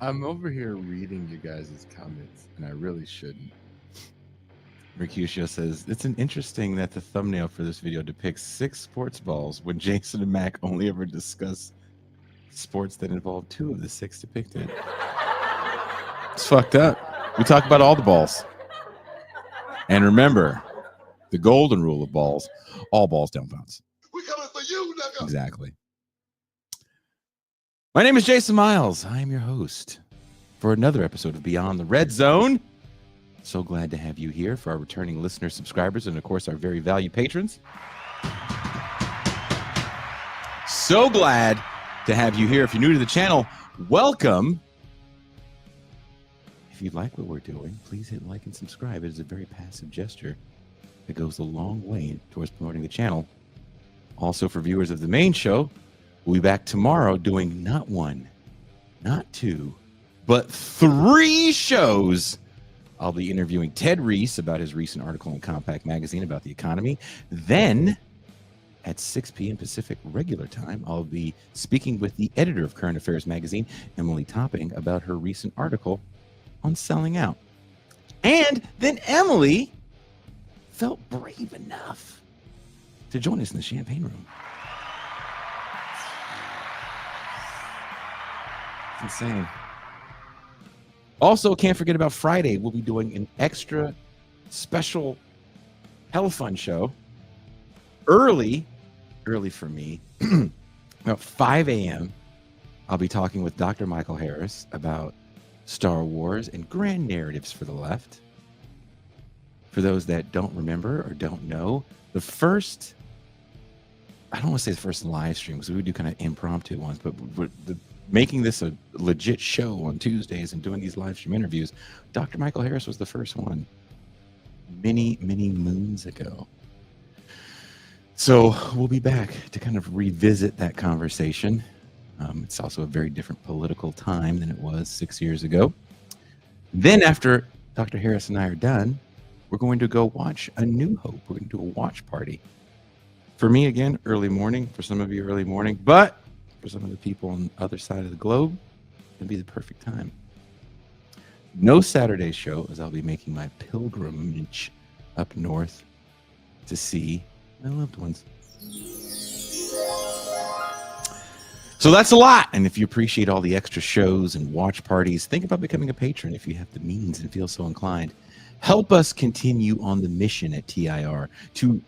I'm over here reading you guys' comments, and I really shouldn't. Mercutio says, it's an interesting that the thumbnail for this video depicts 6 sports balls when Jason and Mac only ever discuss sports that involve 2 of the 6 depicted. It's fucked up. We talk about all the balls. And remember, the golden rule of balls, all balls don't bounce. We coming for you, nigga. Exactly. My name is Jason Miles. I am your host for another episode of Beyond the Red Zone. So glad to have you here for our returning listeners, subscribers, and of course our very valued patrons. So glad to have you here. If you're new to the channel, welcome. If you like what we're doing, please hit like and subscribe. It is a very passive gesture that goes a long way towards promoting the channel. Also, for viewers of the main show, we'll be back tomorrow doing not 1, not 2, but 3 shows. I'll be interviewing Ted Reese about his recent article in Compact Magazine about the economy. Then, at 6 p.m. Pacific regular time, I'll be speaking with the editor of Current Affairs Magazine, Emily Topping, about her recent article on selling out. And then Emily felt brave enough to join us in the champagne room. It's insane. Also, can't forget about Friday. We'll be doing an extra special Hell Fun show. Early for me, about 5 a.m., I'll be talking with Dr. Michael Harris about Star Wars and grand narratives for the left. For those that don't remember or don't know, the first, I don't want to say the first live stream because we would do kind of impromptu ones, but making this a legit show on Tuesdays and doing these live stream interviews, Dr. Michael Harris was the first one many moons ago. So we'll be back to kind of revisit that conversation. It's also a very different political time than it was 6 years ago. Then after Dr. Harris and I are done, we're going to go watch A New Hope. We're going to do a watch party. For me, again, early morning. For some of you, early morning. But for some of the people on the other side of the globe, it'll be the perfect time. No Saturday show, as I'll be making my pilgrimage up north to see my loved ones. So that's a lot. And if you appreciate all the extra shows and watch parties, think about becoming a patron if you have the means and feel so inclined. Help us continue on the mission at TIR to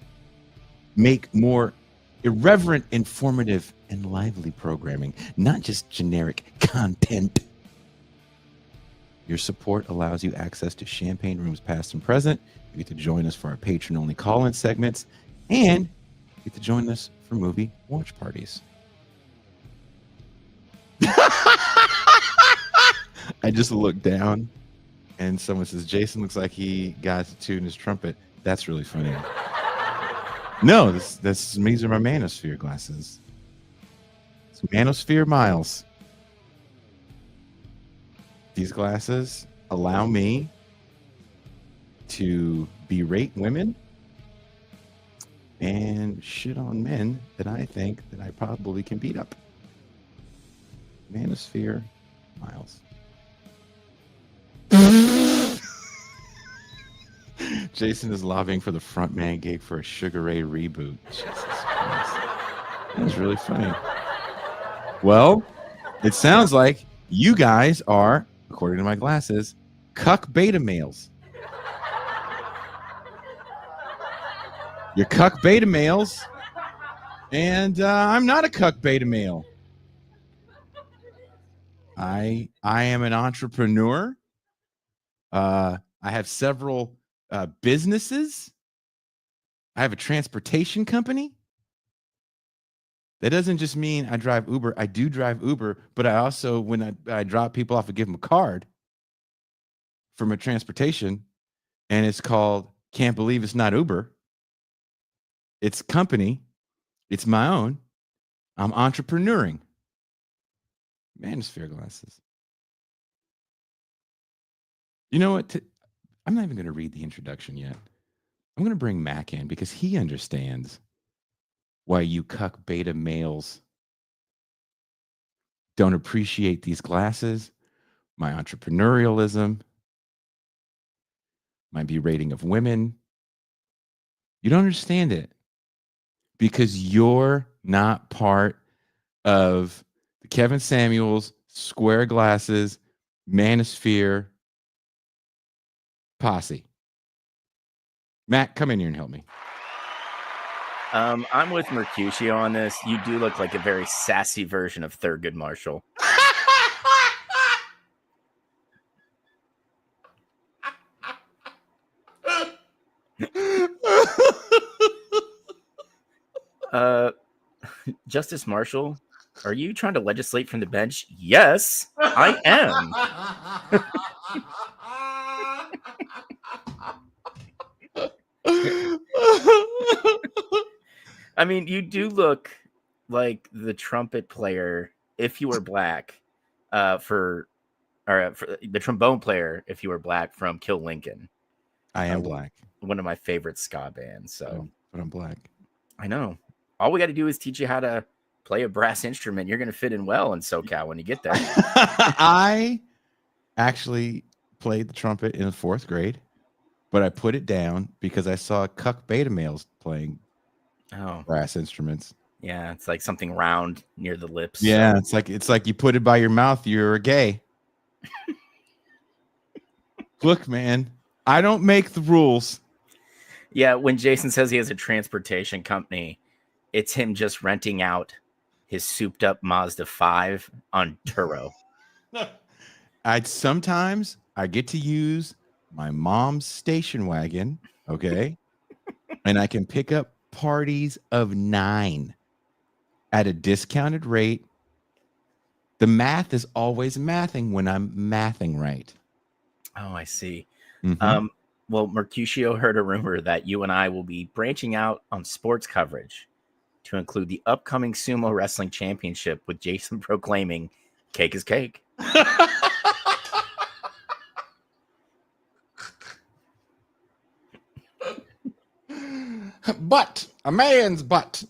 make more irreverent, informative, and lively programming, not just generic content. Your support allows you access to champagne rooms past and present. You get to join us for our patron-only call-in segments, and you get to join us for movie watch parties. I just looked down, and someone says, Jason looks like he got to tune his trumpet. That's really funny. No, these are my Manosphere glasses. It's Manosphere Miles. These glasses allow me to berate women and shit on men that I think that I probably can beat up. Manosphere Miles. Jason is lobbying for the frontman gig for a Sugar Ray reboot. Jesus Christ. That was really funny. Well, it sounds like you guys are, according to my glasses, cuck beta males. You're cuck beta males, and I'm not a cuck beta male. I am an entrepreneur. I have several businesses. I have a transportation company. That doesn't just mean I drive Uber. I do drive Uber, but I also, when I drop people off, I give them a card for my transportation, and it's called Can't Believe It's Not Uber. It's company. It's my own. I'm entrepreneuring. Manosphere glasses. You know what? I'm not even going to read the introduction yet. I'm going to bring Mac in because he understands why you cuck beta males don't appreciate these glasses, my entrepreneurialism, my berating of women. You don't understand it because you're not part of the Kevin Samuels, Square Glasses, Manosphere posse. Matt, come in here and help me. I'm with Mercutio on this. You do look like a very sassy version of Thurgood Marshall. Justice Marshall, are you trying to legislate from the bench? Yes, I am. I mean, you do look like the trumpet player if you were black, for the trombone player if you were black from Kill Lincoln. I am black. One of my favorite ska bands. So, but I'm black. I know. All we got to do is teach you how to play a brass instrument. You're going to fit in well in SoCal when you get there. I actually played the trumpet in the 4th grade, but I put it down because I saw cuck beta males playing brass instruments. Yeah, it's like something round near the lips. Yeah, so. it's like you put it by your mouth, you're gay. Look, man, I don't make the rules. Yeah, when Jason says he has a transportation company, it's him just renting out his souped up Mazda 5 on Turo. Sometimes I get to use my mom's station wagon, okay? And I can pick up parties of 9 at a discounted rate. The math is always mathing when I'm mathing right. Oh, I see. Mm-hmm. Well, Mercutio heard a rumor that you and I will be branching out on sports coverage to include the upcoming Sumo Wrestling Championship, with Jason proclaiming cake is cake. Butt, a man's butt.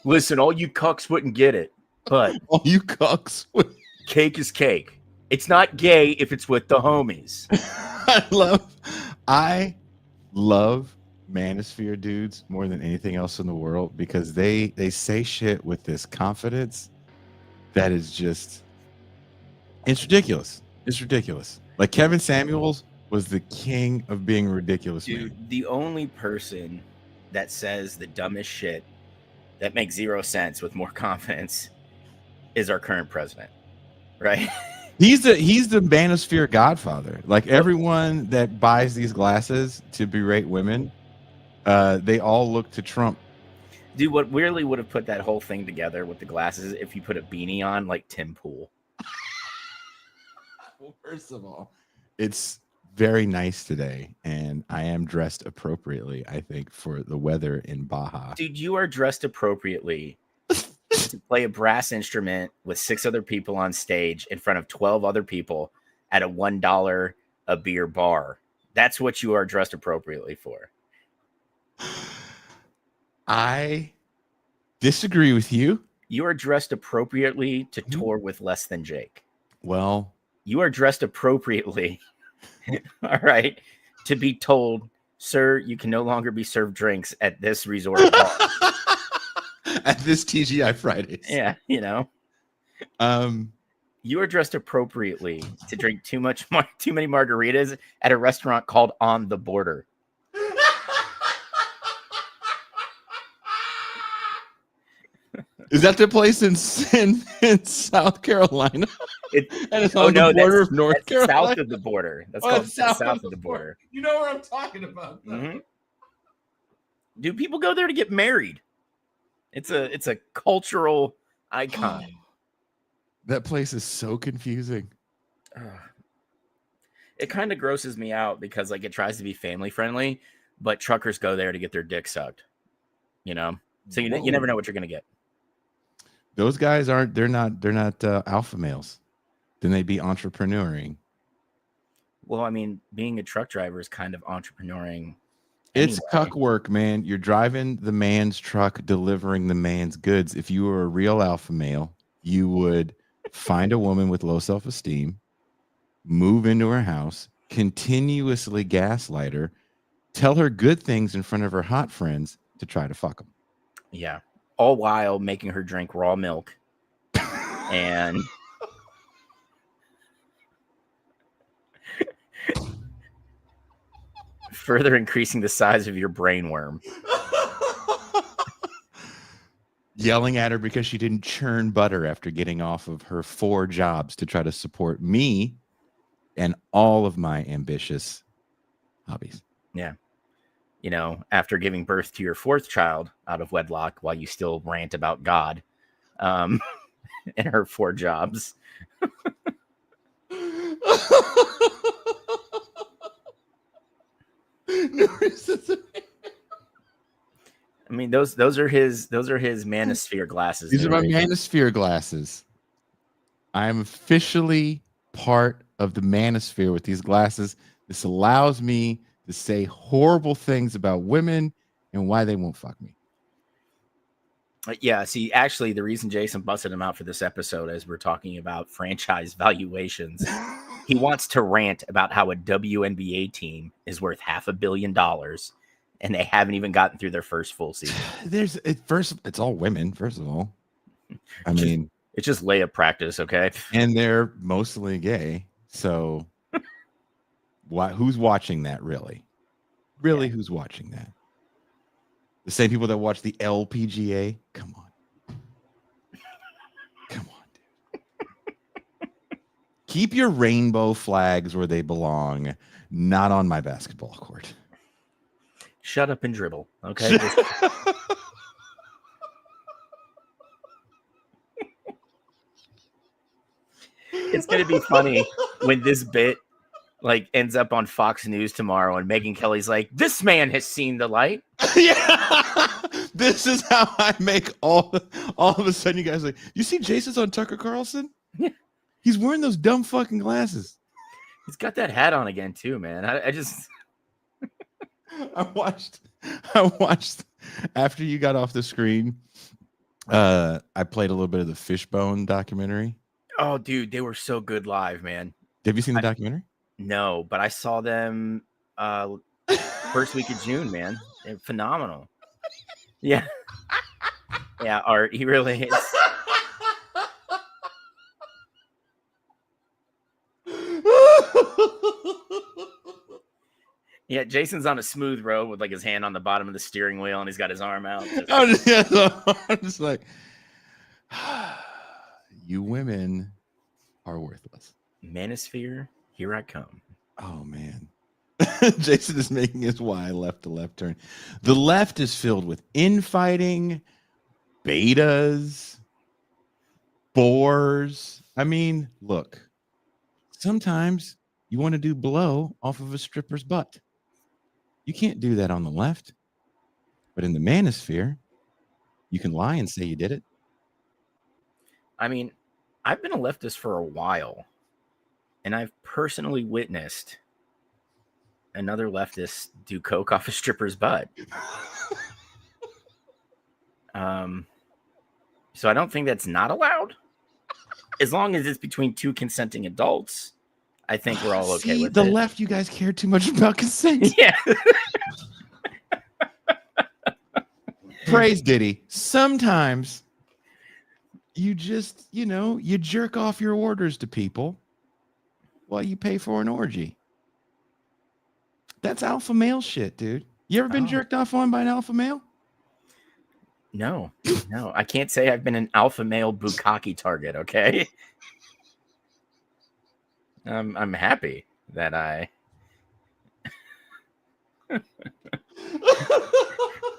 Listen, all you cucks wouldn't get it, but all you cucks cake is cake. It's not gay if it's with the homies. I love Manosphere dudes more than anything else in the world because they say shit with this confidence that is just, it's ridiculous. It's ridiculous. Like Kevin Samuels was the king of being ridiculous. Dude, man. The only person that says the dumbest shit that makes zero sense with more confidence is our current president, right? He's the Manosphere godfather. Like everyone that buys these glasses to berate women, they all look to Trump. Dude, what weirdly would have put that whole thing together with the glasses if you put a beanie on like Tim Pool. Well, first of all, it's very nice today, and I am dressed appropriately, I think, for the weather in Baja. Dude, you are dressed appropriately to play a brass instrument with 6 other people on stage in front of 12 other people at a $1 a beer bar. That's what you are dressed appropriately for. I disagree with you. You are dressed appropriately to tour with Less Than Jake. Well, you are dressed appropriately, all right, to be told, sir, you can no longer be served drinks at this resort bar. At this TGI Fridays. Yeah, you know. You are dressed appropriately to drink too many margaritas at a restaurant called On the Border. Is that the place in South Carolina? And it's on the border of North Carolina. South of the border. That's called south of the border. You know what I'm talking about. Mm-hmm. Dude, people go there to get married. It's a cultural icon. That place is so confusing. It kind of grosses me out because like it tries to be family friendly, but truckers go there to get their dick sucked. You know, so you never know what you're gonna get. Those guys they're not alpha males. Then they'd be entrepreneuring. Well, I mean, being a truck driver is kind of entrepreneuring. It's cuck work, man. You're driving the man's truck, delivering the man's goods. If you were a real alpha male, you would find a woman with low self-esteem, move into her house, continuously gaslight her, tell her good things in front of her hot friends to try to fuck them. Yeah. All while making her drink raw milk and further increasing the size of your brain worm. Yelling at her because she didn't churn butter after getting off of her 4 jobs to try to support me and all of my ambitious hobbies. Yeah. You know, after giving birth to your 4th child out of wedlock while you still rant about God and her 4 jobs. I mean, those are his Manosphere glasses. These are my Manosphere glasses. I am officially part of the Manosphere with these glasses. This allows me to say horrible things about women and why they won't fuck me. Yeah, see, actually, the reason Jason busted him out for this episode, as we're talking about franchise valuations, he wants to rant about how a WNBA team is worth $500 million, and they haven't even gotten through their first full season. It's all women, first of all. I mean, it's just layup practice, okay? And they're mostly gay, so who's watching that, really? Really, yeah. Who's watching that? The same people that watch the LPGA? Come on. Come on, dude. Keep your rainbow flags where they belong, not on my basketball court. Shut up and dribble, okay? It's going to be funny when this bit ends up on Fox News tomorrow and Megyn Kelly's like, this man has seen the light. Yeah. This is how I make all of a sudden you guys like, you see Jason's on Tucker Carlson? Yeah. He's wearing those dumb fucking glasses. He's got that hat on again too, man. I just I watched after you got off the screen. I played a little bit of the Fishbone documentary. Oh, dude, they were so good live, man. Have you seen the documentary? No, but I saw them first week of June, man. They're phenomenal. Yeah. Yeah, Art, he really is. Yeah, Jason's on a smooth road with his hand on the bottom of the steering wheel and he's got his arm out. I'm just like, you women are worthless. Manosphere, here I come. Oh, man. Jason is making his why left to left turn. The left is filled with infighting, betas, bores. I mean, look, sometimes you want to do blow off of a stripper's butt. You can't do that on the left. But in the Manosphere, you can lie and say you did it. I mean, I've been a leftist for a while, and I've personally witnessed another leftist do coke off a stripper's butt. So I don't think that's not allowed. As long as it's between 2 consenting adults, I think we're all okay with the it. Left, you guys care too much about consent. Yeah. Praise Diddy. Sometimes you just, you jerk off your orders to people while you pay for an orgy. That's alpha male shit, dude. You ever been jerked off on by an alpha male? No. I can't say I've been an alpha male bukkake target, okay? I'm happy that I...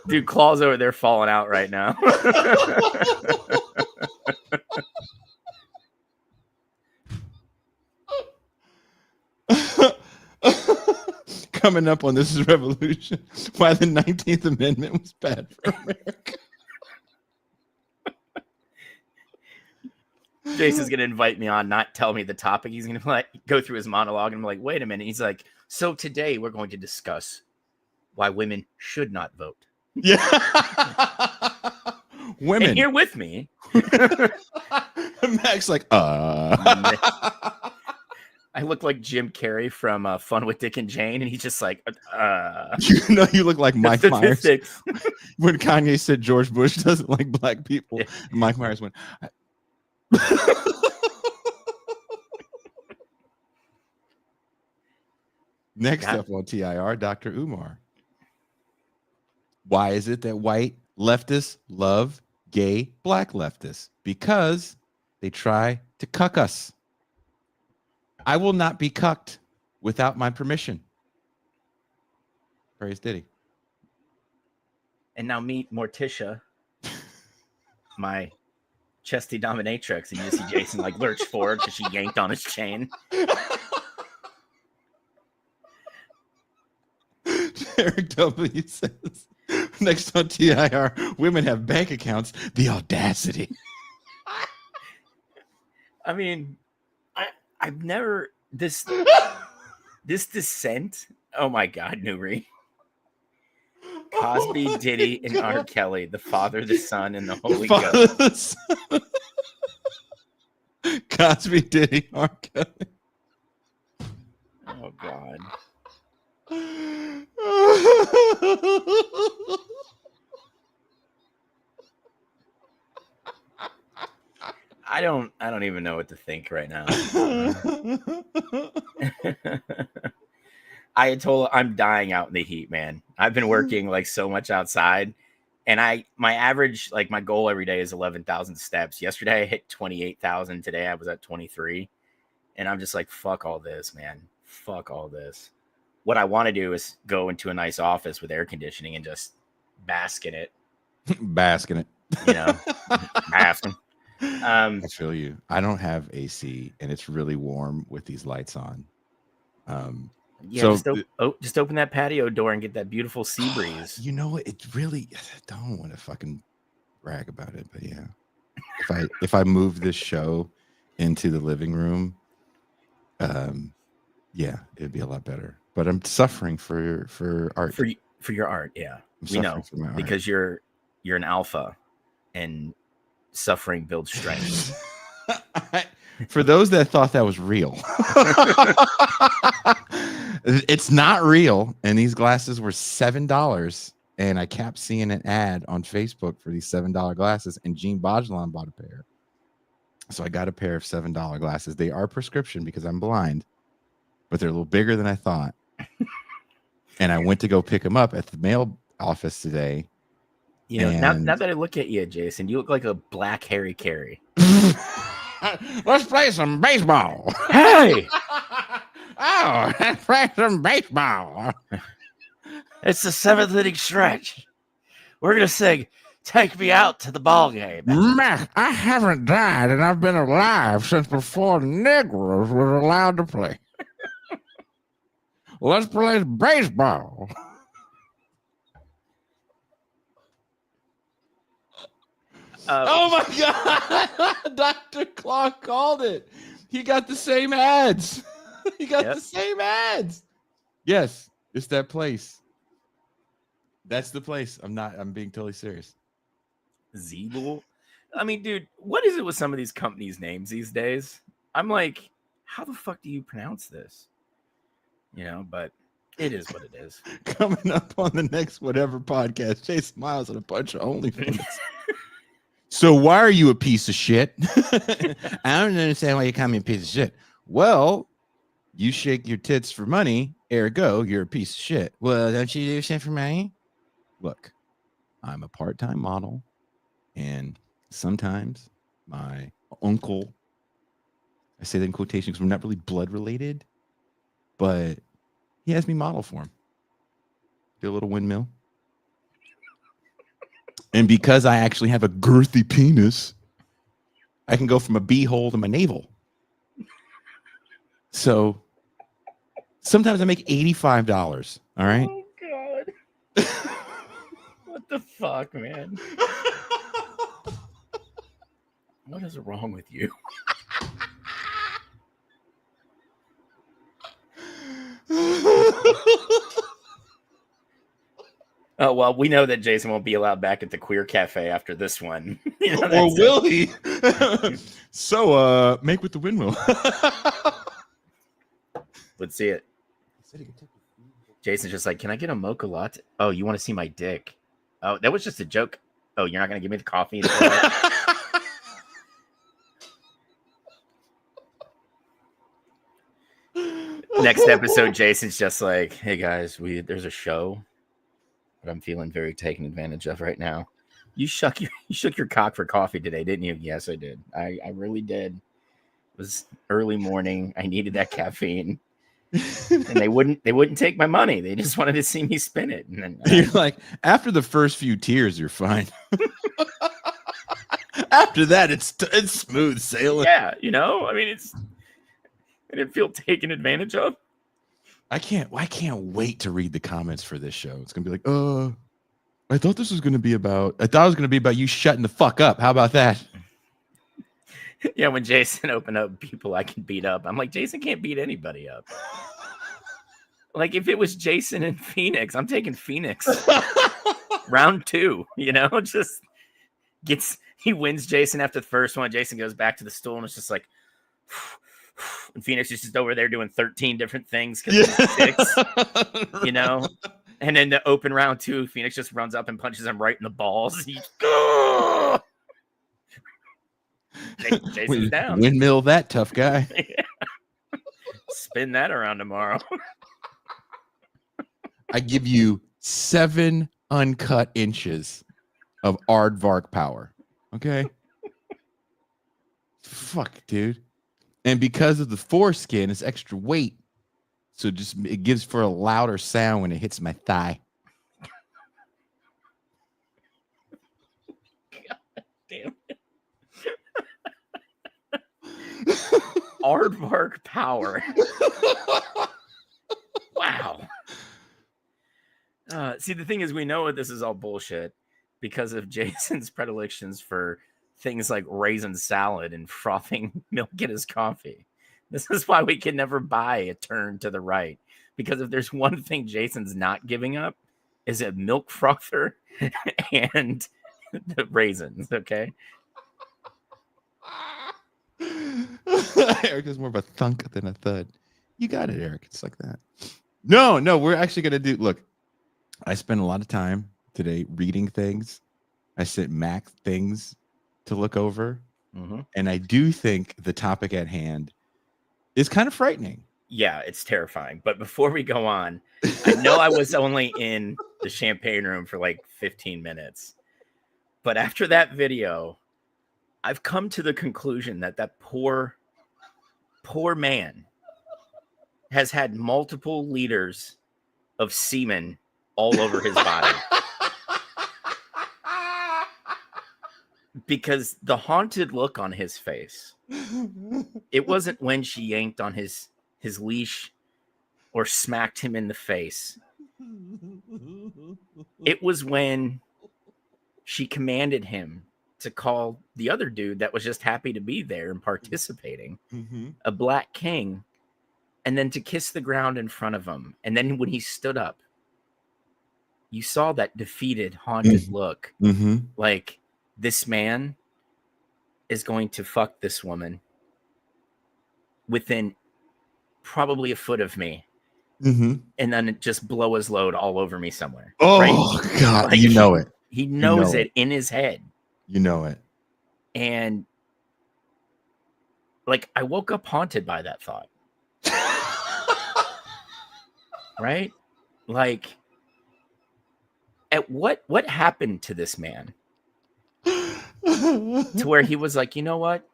Dude, Claw's over there falling out right now. Coming up on This Is Revolution, why the 19th Amendment was bad for America. Jason's going to invite me on, not tell me the topic. He's going to go through his monologue, and I'm like, wait a minute. He's like, so today we're going to discuss why women should not vote. Yeah. women. And here with me. Max like, I look like Jim Carrey from Fun with Dick and Jane, and he's just like, You know, you look like Mike Myers. Statistics. When Kanye said George Bush doesn't like black people, Yeah. Mike Myers went. Next up on TIR, Dr. Umar. Why is it that white leftists love gay black leftists? Because they try to cuck us. I will not be cucked without my permission. Praise Diddy. And now meet Morticia, my chesty dominatrix, and you see Jason like lurch forward because she yanked on his chain. Eric W. says, next on TIR, women have bank accounts. The audacity. I mean, I've never this descent. Oh my God, Nuri. Cosby, Diddy, and R. Kelly, the Father, the Son, and the Holy Ghost. Cosby, Diddy, R. Kelly. Oh God. I don't even know what to think right now. I'm dying out in the heat, man. I've been working like so much outside, and my average, like my goal every day is 11,000 steps. Yesterday I hit 28,000. Today I was at 23, and I'm just like, fuck all this, man. Fuck all this. What I want to do is go into a nice office with air conditioning and just bask in it. Bask in it. You know, basking. I feel you. I don't have AC, and it's really warm with these lights on. Yeah, so, just open that patio door and get that beautiful sea breeze. You know what? It really, I don't want to fucking brag about it, but yeah. If I move this show into the living room, yeah, it'd be a lot better. But I'm suffering for art. For your art, yeah. We know because you're an alpha, and suffering builds strength. For those that thought that was real, it's not real. And these glasses were $7. And I kept seeing an ad on Facebook for these $7 glasses. And Gene Bajelon bought a pair. So I got a pair of $7 glasses. They are prescription because I'm blind, but they're a little bigger than I thought. And I went to go pick them up at the mail office today. You know, now that I look at you, Jason, you look like a black Harry Carey. Let's play some baseball. Hey! Oh, let's play some baseball. It's the 7th inning stretch. We're going to sing Take Me Out to the Ball Game. Mac, I haven't died, and I've been alive since before Negroes were allowed to play. Let's play baseball. Oh my God! Dr. Clark called it. He got the same ads. He got the same ads. Yes, it's that place. That's the place. I'm being totally serious. Dizzle. I mean, dude, what is it with some of these companies' names these days? I'm like, how the fuck do you pronounce this? You know, but it is what it is. Coming up on the next whatever podcast, Chase Miles and a bunch of OnlyFans. So why are you a piece of shit? I don't understand why you call me a piece of shit. Well, you shake your tits for money, ergo, you're a piece of shit. Well, don't you do shit for money? Look, I'm a part-time model, and sometimes my uncle, I say that in quotations because we're not really blood related, but he has me model for him. Do a little windmill. And because I actually have a girthy penis, I can go from a beehole to my navel. So sometimes I make $85. All right. Oh God. What the fuck, man? What is wrong with you? Oh, well, we know that Jason won't be allowed back at the queer cafe after this one. Or will he? So, make with the windmill. Let's see it. Jason's just like, can I get a mocha latte? Oh, you want to see my dick? Oh, that was just a joke. Oh, you're not going to give me the coffee? Next episode, Jason's just like, hey guys, there's a show that I'm feeling very taken advantage of right now. You shook your cock for coffee today, didn't you? Yes, I did. I really did. It was early morning. I needed that caffeine. And they wouldn't take my money. They just wanted to see me spin it. And then you're like, after the first few tears, you're fine. After that, it's smooth sailing. Yeah, I mean, I didn't feel taken advantage of. I can't wait to read the comments for this show. It's gonna be like, I thought it was gonna be about you shutting the fuck up. How about that? Yeah, when Jason opened up people I can beat up, I'm like, Jason can't beat anybody up. Like, if it was Jason and Phoenix, I'm taking Phoenix. Round 2, just he wins Jason after the first one. Jason goes back to the stool and it's just like, and Phoenix is just over there doing 13 different things because he's 6, And then the open round 2, Phoenix just runs up and punches him right in the balls. Jason's down. Windmill that tough guy. Spin that around tomorrow. I give you 7 uncut inches of aardvark power. Okay? Fuck, dude. And because of the foreskin, it's extra weight. So it gives for a louder sound when it hits my thigh. God damn it. Aardvark power. Wow. See, the thing is, we know this is all bullshit because of Jason's predilections for things like raisin salad and frothing milk in his coffee. This is why we can never buy a turn to the right. Because if there's one thing Jason's not giving up, is a milk frother and the raisins, okay? Eric is more of a thunk than a thud. You got it, Eric. It's like that. No, we're actually going to look, I spent a lot of time today reading things. I sent Mac things to look over. Mm-hmm. And I do think the topic at hand is kind of frightening. Yeah, it's terrifying. But before we go on, I know I was only in the champagne room for like 15 minutes. But after that video, I've come to the conclusion that poor man has had multiple liters of semen all over his body. Because the haunted look on his face, it wasn't when she yanked on his leash or smacked him in the face. It was when she commanded him to call the other dude that was just happy to be there and participating a black king, and then to kiss the ground in front of him. And then when he stood up, you saw that defeated, haunted look. Like, this man is going to fuck this woman within probably a foot of me. And then just blow his load all over me somewhere. Oh, right? God. Like, you know it. He knows it in his head. You know it. And like, I woke up haunted by that thought. Right? Like, at what happened to this man? To where he was like, you know what?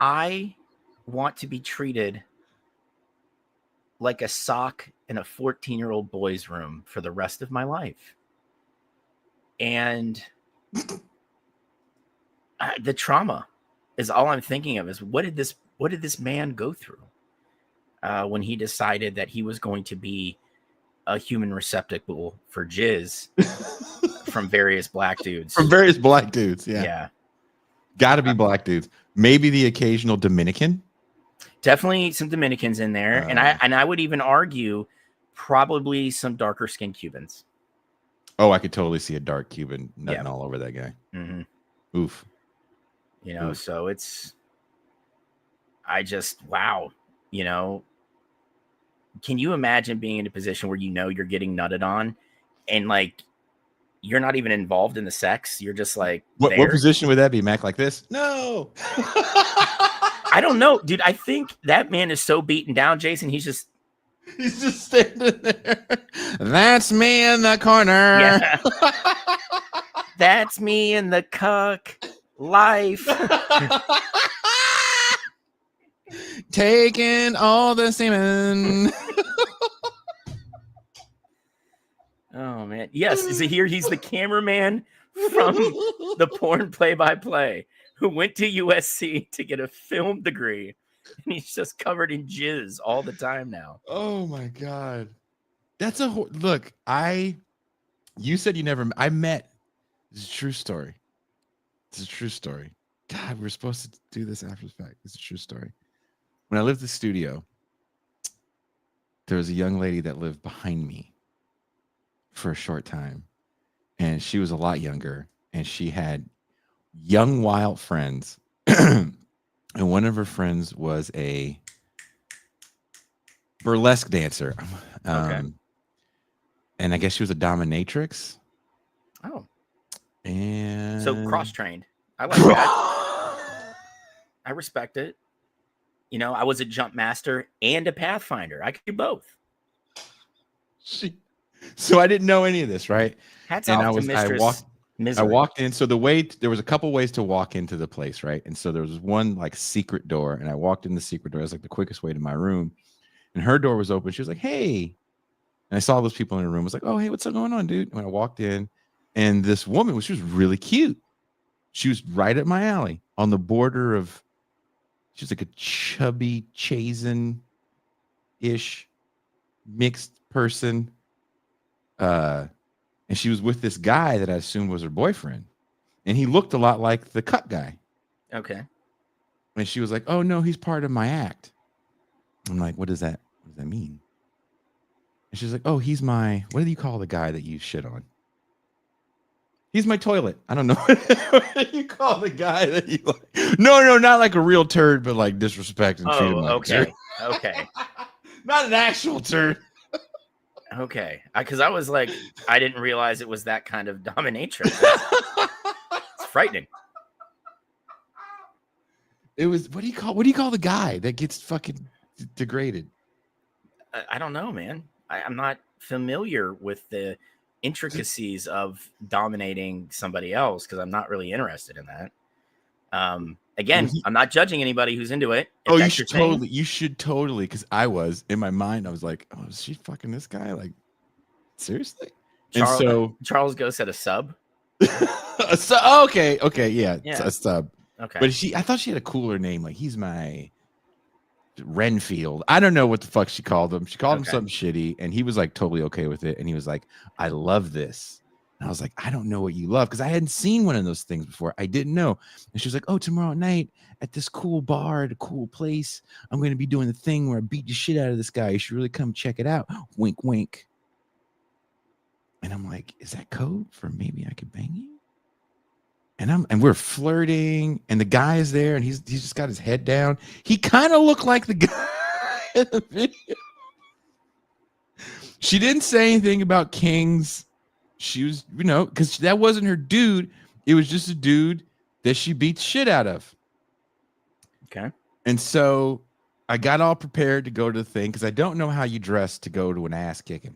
I want to be treated like a sock in a 14-year-old boy's room for the rest of my life. And the trauma is all I'm thinking of is what did this man go through when he decided that he was going to be a human receptacle for jizz from various black dudes. From various black dudes, yeah. Yeah. Got to be black dudes. Maybe the occasional Dominican. Definitely some Dominicans in there. And I would even argue Probably some darker skinned Cubans. Oh, I could totally see a dark Cuban nutting all over that guy. Mm-hmm. Oof. You know, so wow. You know, can you imagine being in a position where you know you're getting nutted on and like you're not even involved in the sex? You're just like, what position would that be, Mac? Like this? No. I don't know, dude. I think that man is so beaten down, Jason. He's just standing there. That's me in the corner. Yeah. That's me in the cuck life. Taking all the semen. Oh man. Yes, is it here? He's the cameraman from the porn play-by-play who went to USC to get a film degree. And he's just covered in jizz all the time now. Oh my God. That's look. You said you never. I met. This is a true story. It's a true story. God, we're supposed to do this after the fact. It's a true story. When I lived in the studio, there was a young lady that lived behind me for a short time, and she was a lot younger, and she had young, wild friends, and one of her friends was a burlesque dancer. Okay. And I guess she was a dominatrix. Oh. And so cross-trained. I like that. I respect it. You know, I was a jump master and a pathfinder. I could do both. So I didn't know any of this, right? Hats off to Mistress Misery. I walked in. So there was a couple ways to walk into the place, right? And so there was one like secret door, and I walked in the secret door. It was like the quickest way to my room. And her door was open. She was like, "Hey." And I saw those people in the room. I was like, "Oh, hey, what's going on, dude?" When I walked in, and this woman, she was really cute. She was right at my alley on the border of, she was like a chubby, chazen-ish mixed person. And she was with this guy that I assumed was her boyfriend. And he looked a lot like the cut guy. Okay. And she was like, "Oh, no, he's part of my act." I'm like, what does that mean? And she's like, "Oh, he's my, what do you call the guy that you shit on?" "He's my toilet." I don't know. What do you call the guy that you like? No, not like a real turd, but like disrespect and treat him like okay. turd. Okay. Not an actual turd. Okay. Because I was like, I didn't realize it was that kind of dominatrix. It's frightening. It was, what do you call the guy that gets fucking degraded? I don't know, man. I'm not familiar with the intricacies of dominating somebody else because I'm not really interested in that. Again, I'm not judging anybody who's into it. Oh, you should totally, because I was, in my mind, I was like, "Oh, is she fucking this guy? Like, seriously?" Charles Ghost had a sub. Okay, yeah, a sub. Okay, but I thought she had a cooler name. Like, he's my Renfield. I don't know what the fuck she called him. She called him something shitty, and he was like totally okay with it. And he was like, "I love this." And I was like, "I don't know what you love," because I hadn't seen one of those things before. I didn't know. And she was like, "Oh, tomorrow night at this cool bar at a cool place, I'm going to be doing the thing where I beat the shit out of this guy. You should really come check it out." Wink, wink. And I'm like, "Is that code for maybe I could bang you?" And we're flirting, and the guy is there, and he's just got his head down. He kind of looked like the guy in the video. She didn't say anything about kings. She was, because that wasn't her dude. It was just a dude that she beat the shit out of. Okay. And so I got all prepared to go to the thing because I don't know how you dress to go to an ass kicking.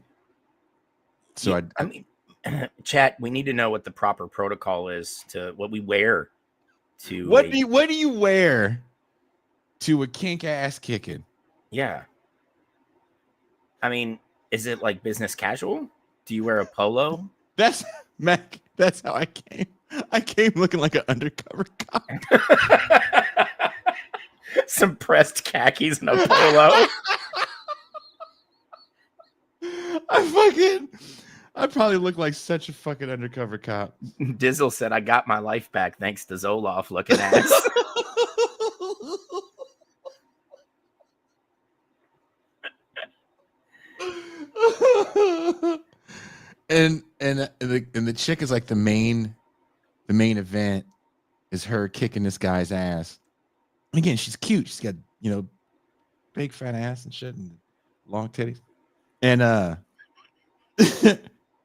So I mean, chat, we need to know what the proper protocol is to what we wear to what do you wear to a kink ass kicking? Yeah. I mean, is it like business casual? Do you wear a polo? That's Mac. That's how I came. I came looking like an undercover cop. Some pressed khakis and a polo. I probably look like such a fucking undercover cop. Dizzle said, "I got my life back thanks to Zoloff looking ass." and the chick is like the main event is her kicking this guy's ass. And again, she's cute. She's got, big fat ass and shit and long titties. And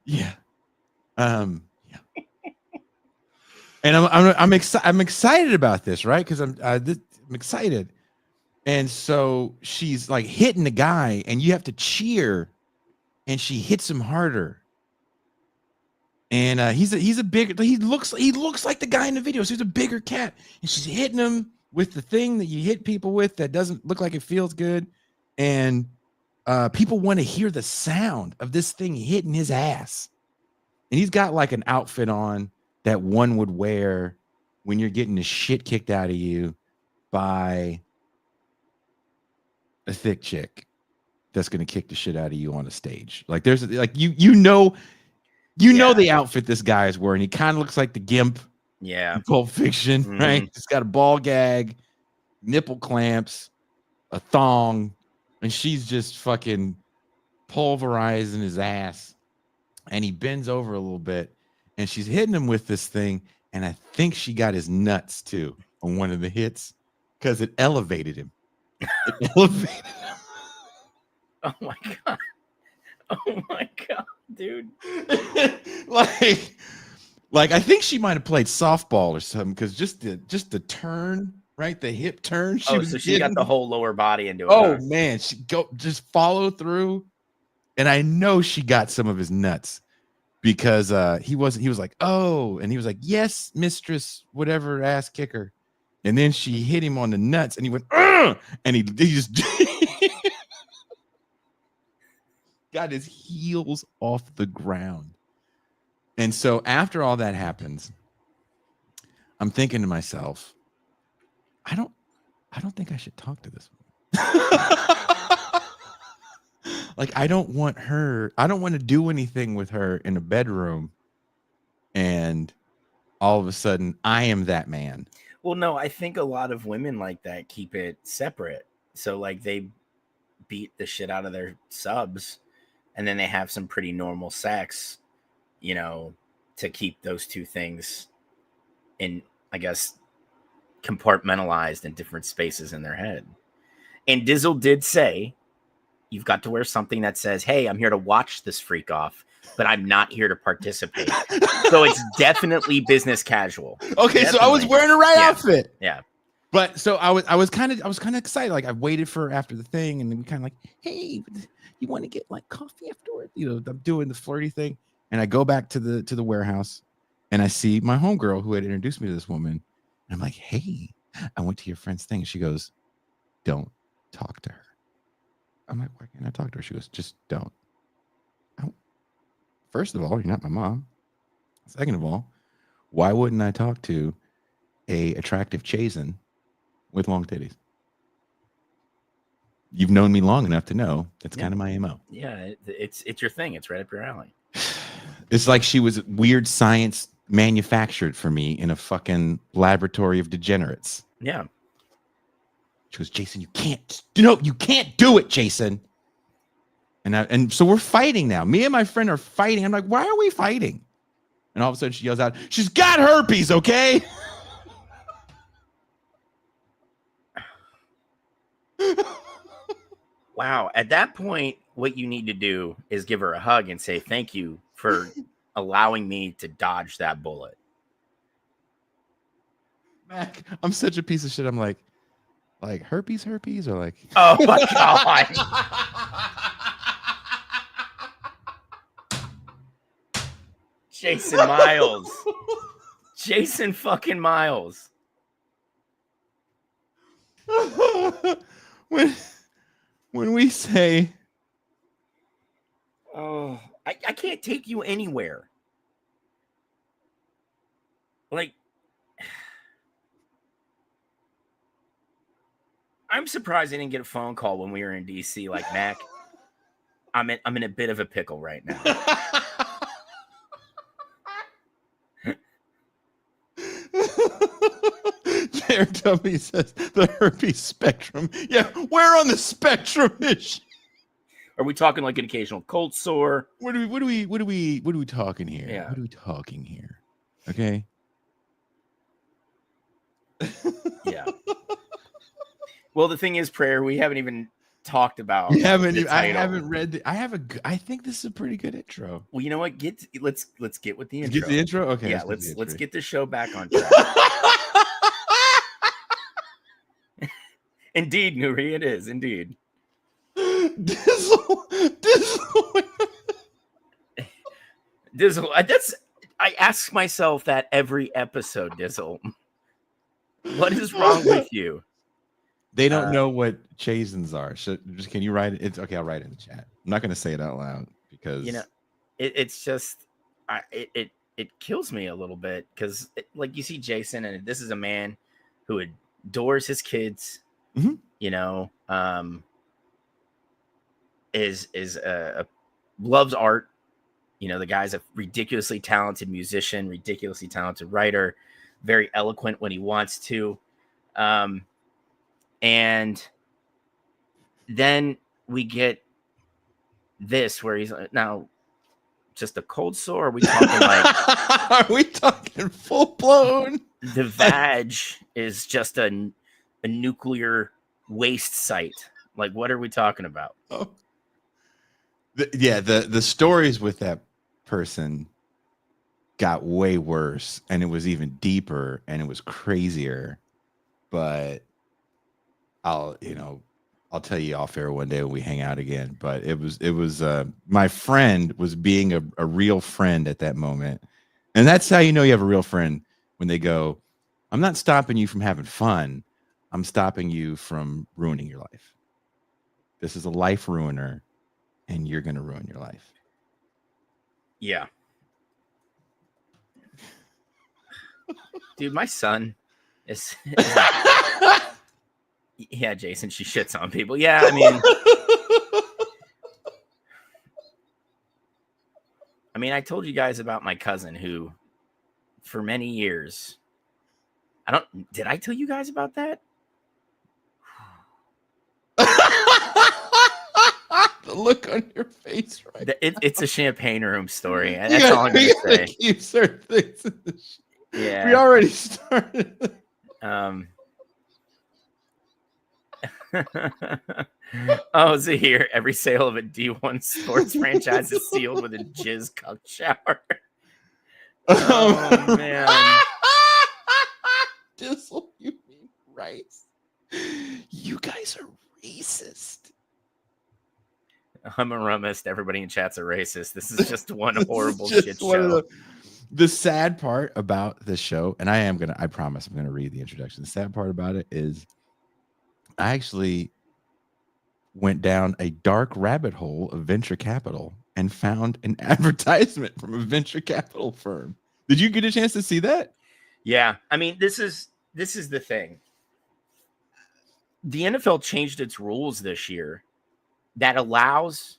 yeah. Yeah. And I'm excited about this, right? Because I'm excited. And so she's like hitting the guy, and you have to cheer, and she hits him harder. And he looks like the guy in the video. So he's a bigger cat, and she's hitting him with the thing that you hit people with that doesn't look like it feels good. And people want to hear the sound of this thing hitting his ass. And he's got like an outfit on that one would wear when you're getting the shit kicked out of you by a thick chick that's going to kick the shit out of you on a stage. Like there's like, you know the outfit this guy is wearing. He kind of looks like the Gimp. Yeah. In Pulp Fiction, right? He's got a ball gag, nipple clamps, a thong, and she's just fucking pulverizing his ass. And he bends over a little bit, and she's hitting him with this thing. And I think she got his nuts too on one of the hits because it elevated him. It elevated him. Oh my god! Oh my god, dude! like I think she might have played softball or something because just the turn, right? The hip turn. So she got the whole lower body into it. Oh man, she just follow through. And I know she got some of his nuts because he was like, oh, and he was like, yes, mistress, whatever, ass kicker. And then she hit him on the nuts and he went, ugh! And he just got his heels off the ground. And so after all that happens, I'm thinking to myself, I don't think I should talk to this woman. Like, I don't want to do anything with her in a bedroom. And all of a sudden I am that man. Well, no, I think a lot of women like that keep it separate. So like they beat the shit out of their subs and then they have some pretty normal sex, to keep those two things in, I guess, compartmentalized in different spaces in their head. And Dizzle did say, you've got to wear something that says, hey, I'm here to watch this freak off, but I'm not here to participate. So it's definitely business casual. Okay, definitely. So I was wearing the right outfit. Yeah. But so I was kind of excited. Like I waited for after the thing, and then we kind of like, hey, you want to get like coffee afterward? I'm doing the flirty thing. And I go back to the warehouse, and I see my homegirl who had introduced me to this woman. And I'm like, hey, I went to your friend's thing. And she goes, don't talk to her. I'm like, why can't I talk to her? She goes, just don't. First of all, you're not my mom. Second of all, why wouldn't I talk to a attractive Chasen with long titties? You've known me long enough to know that's kind of my MO. Yeah, it's your thing. It's right up your alley. It's like she was weird science manufactured for me in a fucking laboratory of degenerates. Yeah. She goes, Jason, you can't do it, Jason. And so we're fighting now. Me and my friend are fighting. I'm like, why are we fighting? And all of a sudden she yells out, she's got herpes, okay? Wow. At that point, what you need to do is give her a hug and say, thank you for allowing me to dodge that bullet. Mac, I'm such a piece of shit. I'm like herpes or like, oh my god. Jason Miles. Jason fucking Miles. When we say, oh, I can't take you anywhere. Like, I'm surprised I didn't get a phone call when we were in DC. Like, Mac, I'm in a bit of a pickle right now. Jared W says the herpes spectrum. Yeah, where on the spectrum is she? Are we talking like an occasional cold sore? What are we talking here? Yeah. What are we talking here? Okay. Yeah. Well, the thing is, Prayer, we haven't even talked about. You haven't. The I title. haven't read. I think this is a pretty good intro. Well, you know what? Let's get with the intro. Get the intro. Okay. Yeah. Let's get this show back on track. Indeed, Nuri, it is indeed. Dizzle. I ask myself that every episode. Dizzle, what is wrong with you? They don't know what chasins are. Can you write it? It's okay. I'll write it in the chat. I'm not going to say it out loud because it's just it kills me a little bit because like you see Jason, and this is a man who adores his kids. Mm-hmm. Is loves art. The guy's a ridiculously talented musician, ridiculously talented writer, very eloquent when he wants to. And then we get this where he's now just a cold sore. Are we talking like? Are we talking full blown? The vag is just a nuclear waste site. Like, what are we talking about? Oh. The stories with that person got way worse, and it was even deeper, and it was crazier. But I'll tell you off air one day when we hang out again. But it was my friend was being a real friend at that moment, and that's how you know you have a real friend when they go, "I'm not stopping you from having fun. I'm stopping you from ruining your life. This is a life ruiner, and you're going to ruin your life." Yeah. Dude, my son is yeah, Jason, she shits on people. Yeah, I mean, I told you guys about my cousin who, for many years, did I tell you guys about that? The look on your face, right? It's a champagne room story, and that's all I'm going to say. Keep certain things in the yeah, we already started. Oh, so here, every sale of a D1 sports franchise is sealed with a jizz cup shower. Oh man. Dizzle, you mean rice? You guys are racist. I'm a rummist. Everybody in chat's a racist. This is just one horrible shit show. The sad part about this show, and I promise I'm gonna read the introduction. The sad part about it is I actually went down a dark rabbit hole of venture capital and found an advertisement from a venture capital firm. Did you get a chance to see that? Yeah. I mean, this is the thing. The NFL changed its rules this year that allows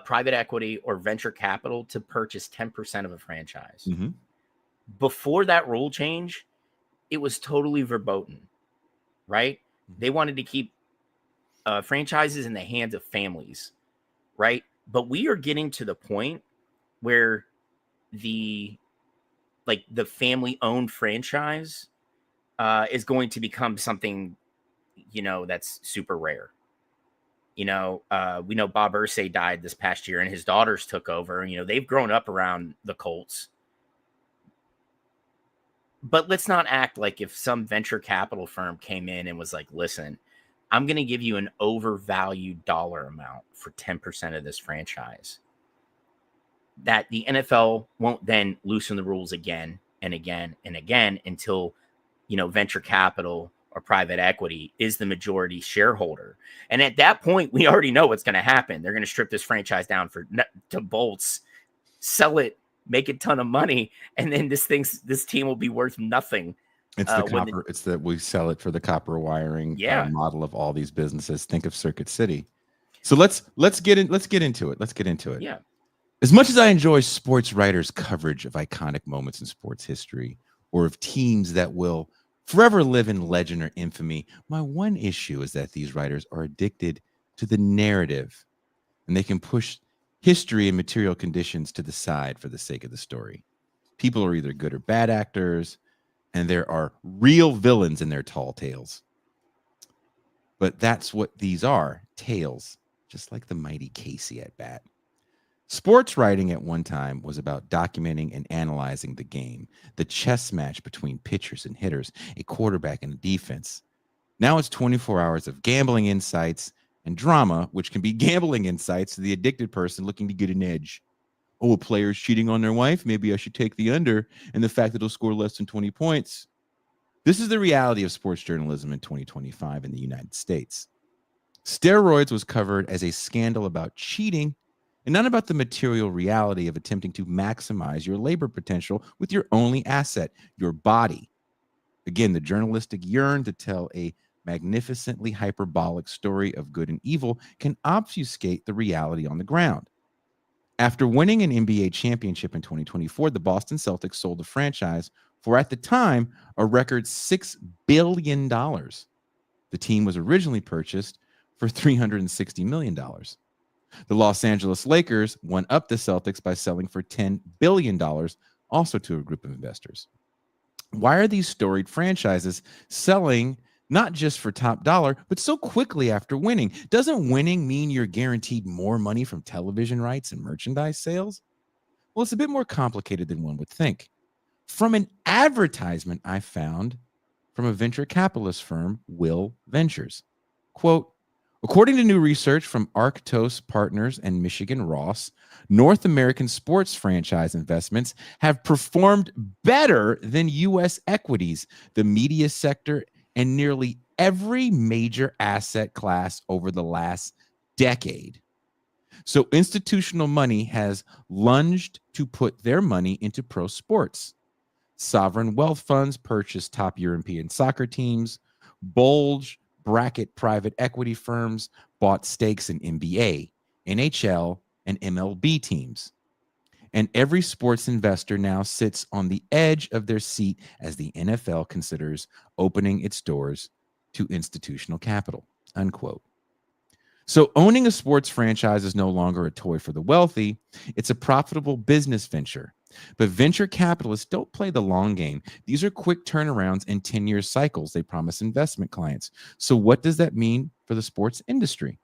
private equity or venture capital to purchase 10% of a franchise. Mm-hmm. Before that rule change, it was totally verboten, right? They wanted to keep franchises in the hands of families, right? But we are getting to the point where the family-owned franchise is going to become something, that's super rare. We know Bob Irsay died this past year, and his daughters took over. They've grown up around the Colts. But let's not act like if some venture capital firm came in and was like, listen, I'm going to give you an overvalued dollar amount for 10% of this franchise, that the NFL won't then loosen the rules again and again and again until, venture capital or private equity is the majority shareholder. And at that point, we already know what's going to happen. They're going to strip this franchise down to bolts, sell it, make a ton of money, and then this team will be worth nothing. It's the copper. It's that we sell it for the copper wiring model of all these businesses. Think of Circuit City. So let's get into it. Yeah. As much as I enjoy sports writers' coverage of iconic moments in sports history or of teams that will forever live in legend or infamy, my one issue is that these writers are addicted to the narrative and they can push history and material conditions to the side for the sake of the story. People are either good or bad actors, and there are real villains in their tall tales. But that's what these are, tales, just like the mighty Casey at bat. Sports writing at one time was about documenting and analyzing the game, the chess match between pitchers and hitters, a quarterback and a defense. Now it's 24 hours of gambling insights and drama, which can be gambling insights to the addicted person looking to get an edge. Oh, a player's cheating on their wife? Maybe I should take the under, and the fact that he'll score less than 20 points. This is the reality of sports journalism in 2025 in the United States. Steroids was covered as a scandal about cheating and not about the material reality of attempting to maximize your labor potential with your only asset, your body. Again, the journalistic yearn to tell a magnificently hyperbolic story of good and evil can obfuscate the reality on the ground. After winning an NBA championship in 2024, the Boston Celtics sold the franchise for, at the time, a record $6 billion. The team was originally purchased for $360 million. The Los Angeles Lakers won up the Celtics by selling for $10 billion, also to a group of investors. Why are these storied franchises selling not just for top dollar, but so quickly after winning? Doesn't winning mean you're guaranteed more money from television rights and merchandise sales? Well, it's a bit more complicated than one would think. From an advertisement I found from a venture capitalist firm, Will Ventures. Quote, according to new research from Arctos Partners and Michigan Ross, North American sports franchise investments have performed better than U.S. equities, the media sector, and nearly every major asset class over the last decade. So institutional money has lunged to put their money into pro sports. Sovereign wealth funds purchase top European soccer teams. Bulge bracket private equity firms bought stakes in NBA, NHL, and MLB teams. And every sports investor now sits on the edge of their seat as the NFL considers opening its doors to institutional capital, unquote. So owning a sports franchise is no longer a toy for the wealthy. It's a profitable business venture. But venture capitalists don't play the long game. These are quick turnarounds and 10-year cycles they promise investment clients. So what does that mean for the sports industry?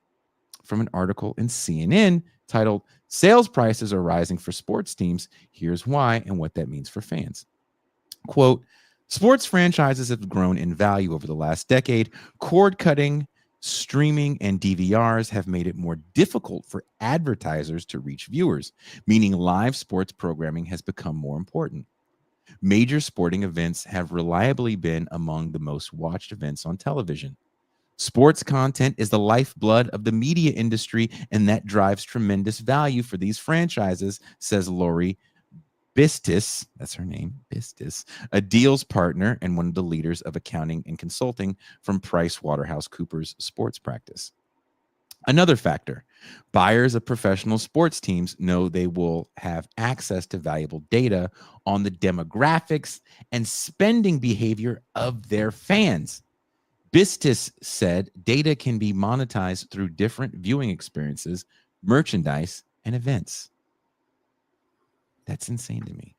From an article in CNN titled, Sales Prices Are Rising for Sports Teams. Here's why and what that means for fans. Quote, sports franchises have grown in value over the last decade. Cord cutting, streaming, and DVRs have made it more difficult for advertisers to reach viewers, meaning live sports programming has become more important. Major sporting events have reliably been among the most watched events on television. Sports content is the lifeblood of the media industry, and that drives tremendous value for these franchises, says Lori Bistis, that's her name, Bistis, a deals partner and one of the leaders of accounting and consulting from PricewaterhouseCoopers sports practice. Another factor, buyers of professional sports teams know they will have access to valuable data on the demographics and spending behavior of their fans. Bistis said data can be monetized through different viewing experiences, merchandise, and events. That's insane to me.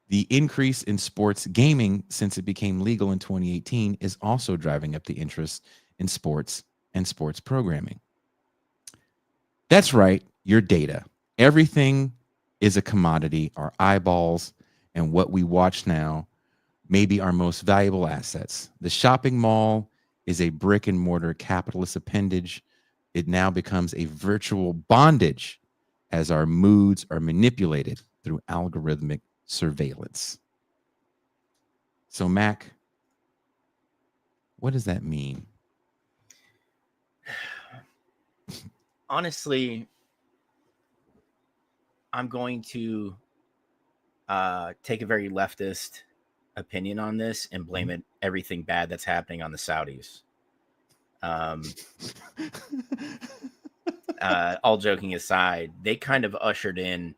The increase in sports gaming since it became legal in 2018 is also driving up the interest in sports and sports programming. That's right, your data. Everything is a commodity. Our eyeballs and what we watch now may be our most valuable assets. The shopping mall is a brick and mortar capitalist appendage. It now becomes a virtual bondage as our moods are manipulated through algorithmic surveillance. So, Mac, what does that mean? Honestly, I'm going to take a very leftist opinion on this and blame it everything bad that's happening on the Saudis. All joking aside, they kind of ushered in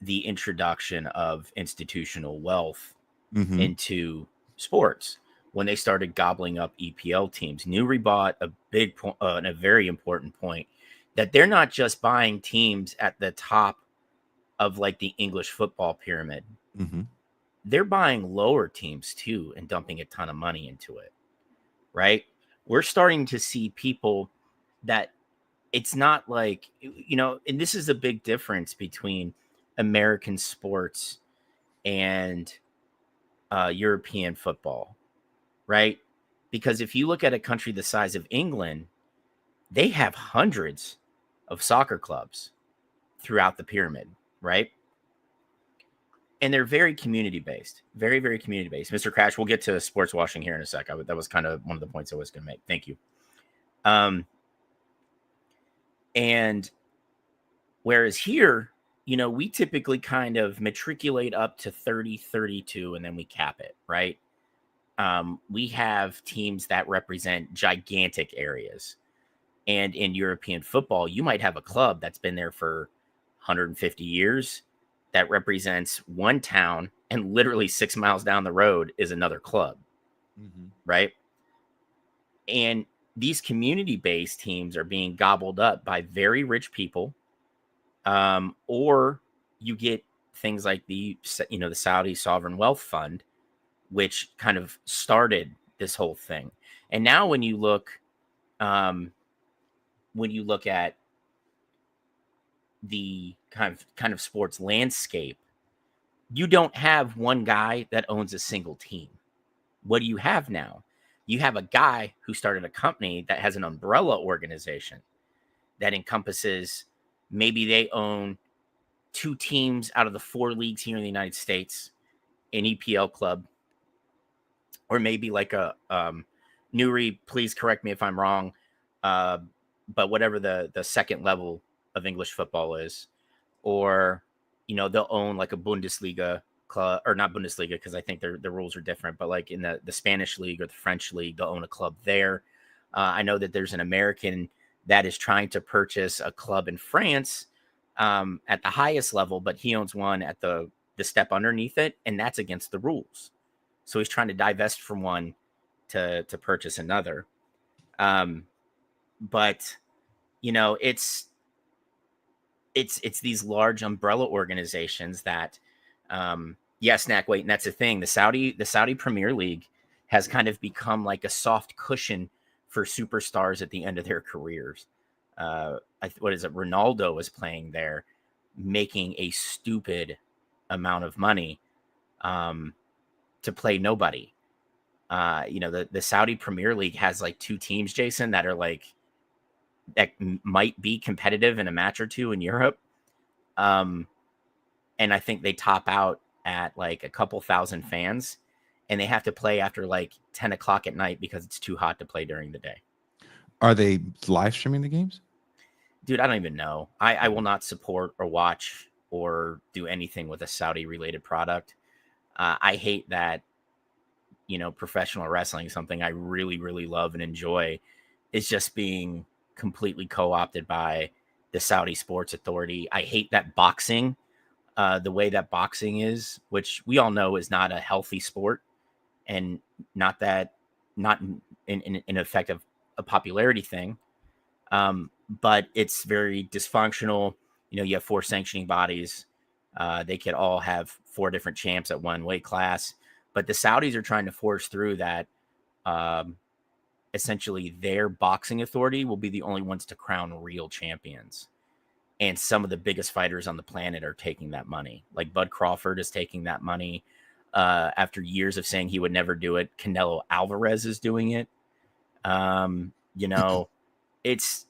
the introduction of institutional wealth into sports when they started gobbling up EPL teams. Newry bought a very important point. that they're not just buying teams at the top of like the English football pyramid. Mm-hmm. They're buying lower teams too and dumping a ton of money into it, right? We're starting to see people that it's not like, and this is a big difference between American sports and European football, right? Because if you look at a country the size of England, they have hundreds of soccer clubs throughout the pyramid, right? And they're very community based, very, very community based. Mr. Crash, we'll get to sports washing here in a sec. That was kind of one of the points I was going to make. Thank you. And whereas here, we typically kind of matriculate up to 30, 32, and then we cap it, right? We have teams that represent gigantic areas. And in European football, you might have a club that's been there for 150 years that represents one town, and literally 6 miles down the road is another club, right? And these community-based teams are being gobbled up by very rich people, or you get things like the Saudi Sovereign Wealth Fund, which kind of started this whole thing. And now when you look at the kind of sports landscape, you don't have one guy that owns a single team. What do you have now? You have a guy who started a company that has an umbrella organization that encompasses, maybe they own 2 teams out of the 4 leagues here in the United States, an EPL club, or maybe like a Nuri, please correct me if I'm wrong, but whatever the second level of English football is, or they'll own like a Bundesliga club, or not Bundesliga because I think the rules are different, but like in the Spanish league or the French league, they'll own a club there. I know that there's an American that is trying to purchase a club in France at the highest level, but he owns one at the step underneath it, and that's against the rules. So he's trying to divest from one to purchase another. But it's these large umbrella organizations that, Snack, wait, and that's the thing. The Saudi Premier League has kind of become like a soft cushion for superstars at the end of their careers. What is it? Ronaldo was playing there, making a stupid amount of money to play nobody. The Saudi Premier League has like 2 teams, Jason, that are like, that might be competitive in a match or 2 in Europe. And I think they top out at like a couple thousand fans, and they have to play after like 10 o'clock at night because it's too hot to play during the day. Are they live streaming the games? Dude, I don't even know. I will not support or watch or do anything with a Saudi related product. I hate that, professional wrestling, something I really, really love and enjoy, is just being completely co-opted by the Saudi Sports Authority. I hate that boxing, the way that boxing is, which we all know is not a healthy sport, and not in effect of a popularity thing. But it's very dysfunctional. You have 4 sanctioning bodies. They could all have 4 different champs at one weight class, but the Saudis are trying to force through that. Essentially, their boxing authority will be the only ones to crown real champions. And some of the biggest fighters on the planet are taking that money. Like Bud Crawford is taking that money after years of saying he would never do it. Canelo Alvarez is doing it. It's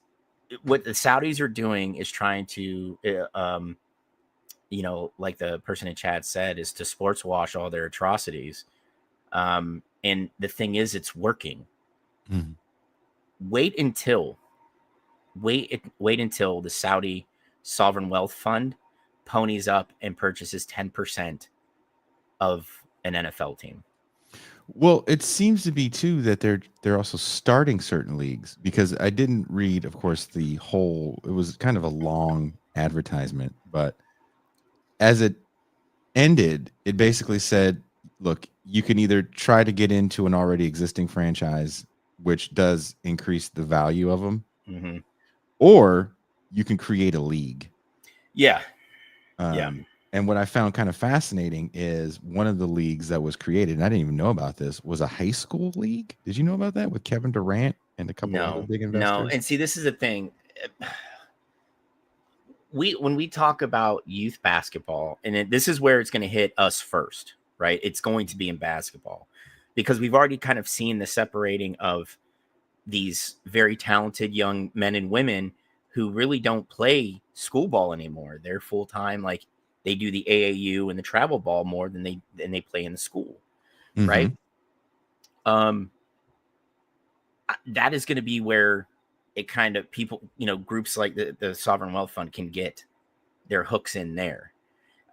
what the Saudis are doing is trying to, like the person in chat said, is to sports wash all their atrocities. And the thing is, it's working. Mm-hmm. Wait until the Saudi Sovereign Wealth Fund ponies up and purchases 10% of an NFL team. Well, it seems to be too that they're also starting certain leagues, because I didn't read, of course, it was kind of a long advertisement, but as it ended, it basically said, look, you can either try to get into an already existing franchise, which does increase the value of them, mm-hmm. or you can create a league. Yeah. And what I found kind of fascinating is one of the leagues that was created, and I didn't even know about this, was a high school league. Did you know about that with Kevin Durant and a couple other big investors? No. And see, this is the thing. When we talk about youth basketball, and this is where it's going to hit us first, right? It's going to be in basketball because we've already kind of seen the separating of these very talented young men and women who really don't play school ball anymore. They're full time, like they do the AAU and the travel ball more than they play in the school, right? That is going to be where it kind of people, groups like the Sovereign Wealth Fund can get their hooks in there.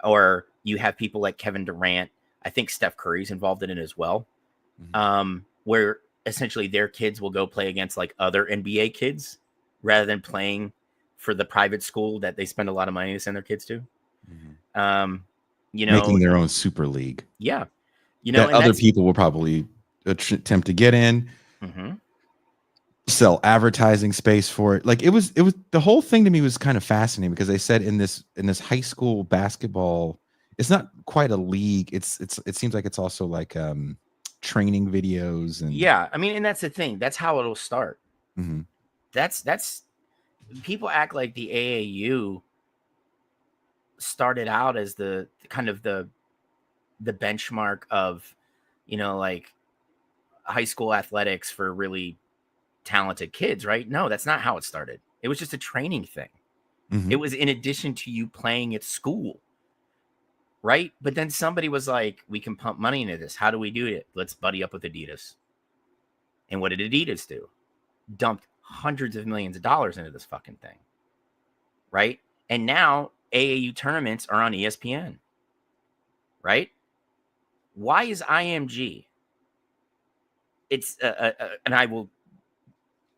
Or you have people like Kevin Durant. I think Steph Curry's involved in it as well. Where essentially their kids will go play against like other NBA kids rather than playing for the private school that they spend a lot of money to send their kids to. Making their own super league. Yeah. And other people will probably attempt to get in. Sell advertising space for it. Like it was the whole thing to me was kind of fascinating because they said in this high school basketball, it's not quite a league. It seems like it's also like training videos and I mean, and that's the thing. That's how it'll start. That's people act like the AAU started out as the kind of the benchmark of, like high school athletics for really talented kids, right? No, that's not how it started. It was just a training thing. It was in addition to you playing at school, right? But then somebody was like, we can pump money into this. How do we do it? Let's buddy up with Adidas. And what did Adidas do? Dumped hundreds of millions of dollars into this fucking thing, right? And now AAU tournaments are on ESPN, right? Why is IMG? It's and I will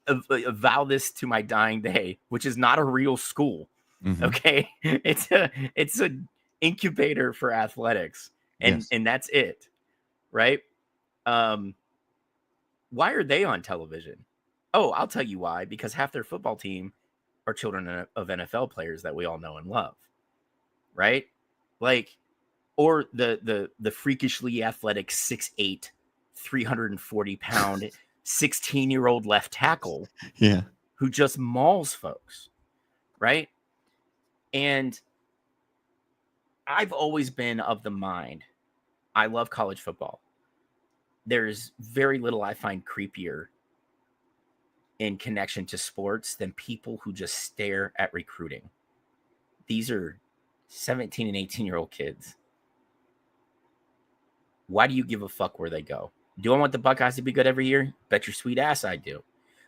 avow this to my dying day, which is not a real school. Okay, it's a incubator for athletics, and that's it, right? Why are they on television? Oh, I'll tell you why. Because half their football team are children of NFL players that we all know and love, right? Like, or the freakishly athletic 6'8", 340-pound 16-year-old left tackle who just mauls folks, right? And I've always been of the mind, I love college football. There's very little I find creepier in connection to sports than people who just stare at recruiting. These are 17 and 18-year-old kids. Why do you give a fuck where they go? Do I want the Buckeyes to be good every year? Bet your sweet ass I do.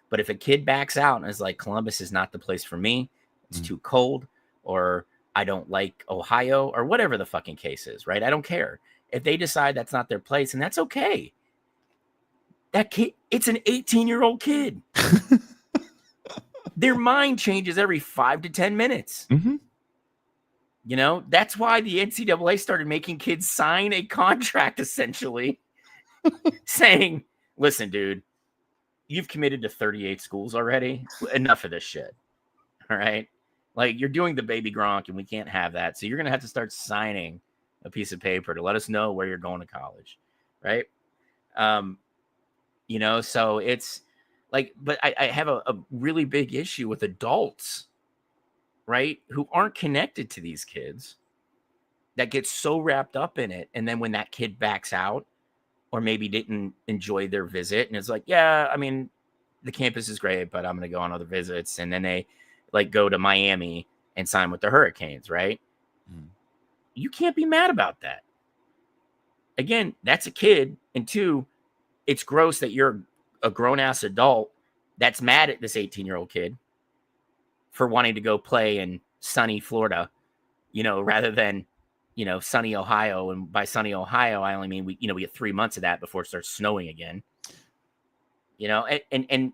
But if a kid backs out and is like, Columbus is not the place for me, it's too cold, or I don't like Ohio, or whatever the fucking case is, right? I don't care. If they decide that's not their place, and that's okay. That kid, it's an 18-year-old kid. Their mind changes every 5 to 10 minutes. That's why the NCAA started making kids sign a contract, essentially, saying, listen, dude, you've committed to 38 schools already. Enough of this shit. All right? Like, you're doing the baby Gronk, and we can't have that. So you're going to have to start signing a piece of paper to let us know where you're going to college. Right? So it's like, but I have a really big issue with adults, right, who aren't connected to these kids, that get so wrapped up in it. And then when that kid backs out or maybe didn't enjoy their visit and it's like, yeah, I mean, the campus is great, but I'm going to go on other visits. And then they like go to Miami and sign with the Hurricanes, right? You can't be mad about that. Again, that's a kid. And two, it's gross that you're a grown-ass adult that's mad at this 18-year-old kid for wanting to go play in sunny Florida, rather than, sunny Ohio. And by sunny Ohio, I only mean we get 3 months of that before it starts snowing again. And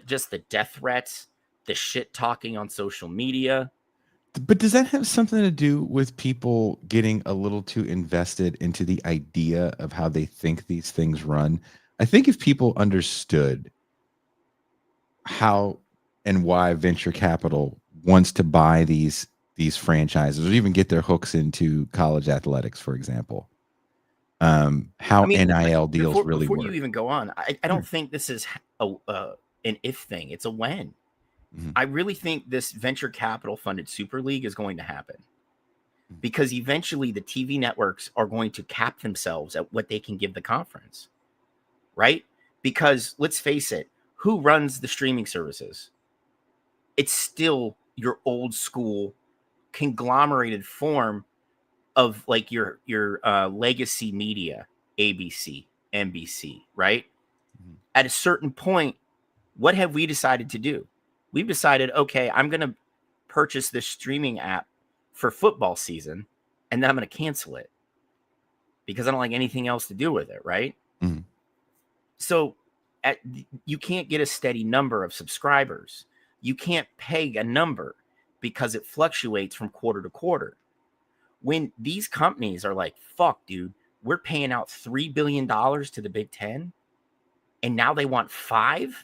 just the death threats, the shit talking on social media. But does that have something to do with people getting a little too invested into the idea of how they think these things run? I think if people understood how and why venture capital wants to buy these franchises or even get their hooks into college athletics, for example. How NIL deals really before work. you even go on, I don't think this is an if thing. It's a when. Mm-hmm. I really think this venture capital funded Super League is going to happen because eventually the TV networks are going to cap themselves at what they can give the conference, right? Because let's face it, who runs the streaming services? It's still your old school conglomerated form of like your legacy media, ABC, NBC, right? Mm-hmm. At a certain point, what have we decided to do? We've decided, okay, I'm going to purchase this streaming app for football season, and then I'm going to cancel it because I don't like anything else to do with it, right? Mm-hmm. So you can't get a steady number of subscribers. You can't peg a number because it fluctuates from quarter to quarter. When these companies are like, fuck, dude, we're paying out $3 billion to the Big Ten, and now they want $5 billion,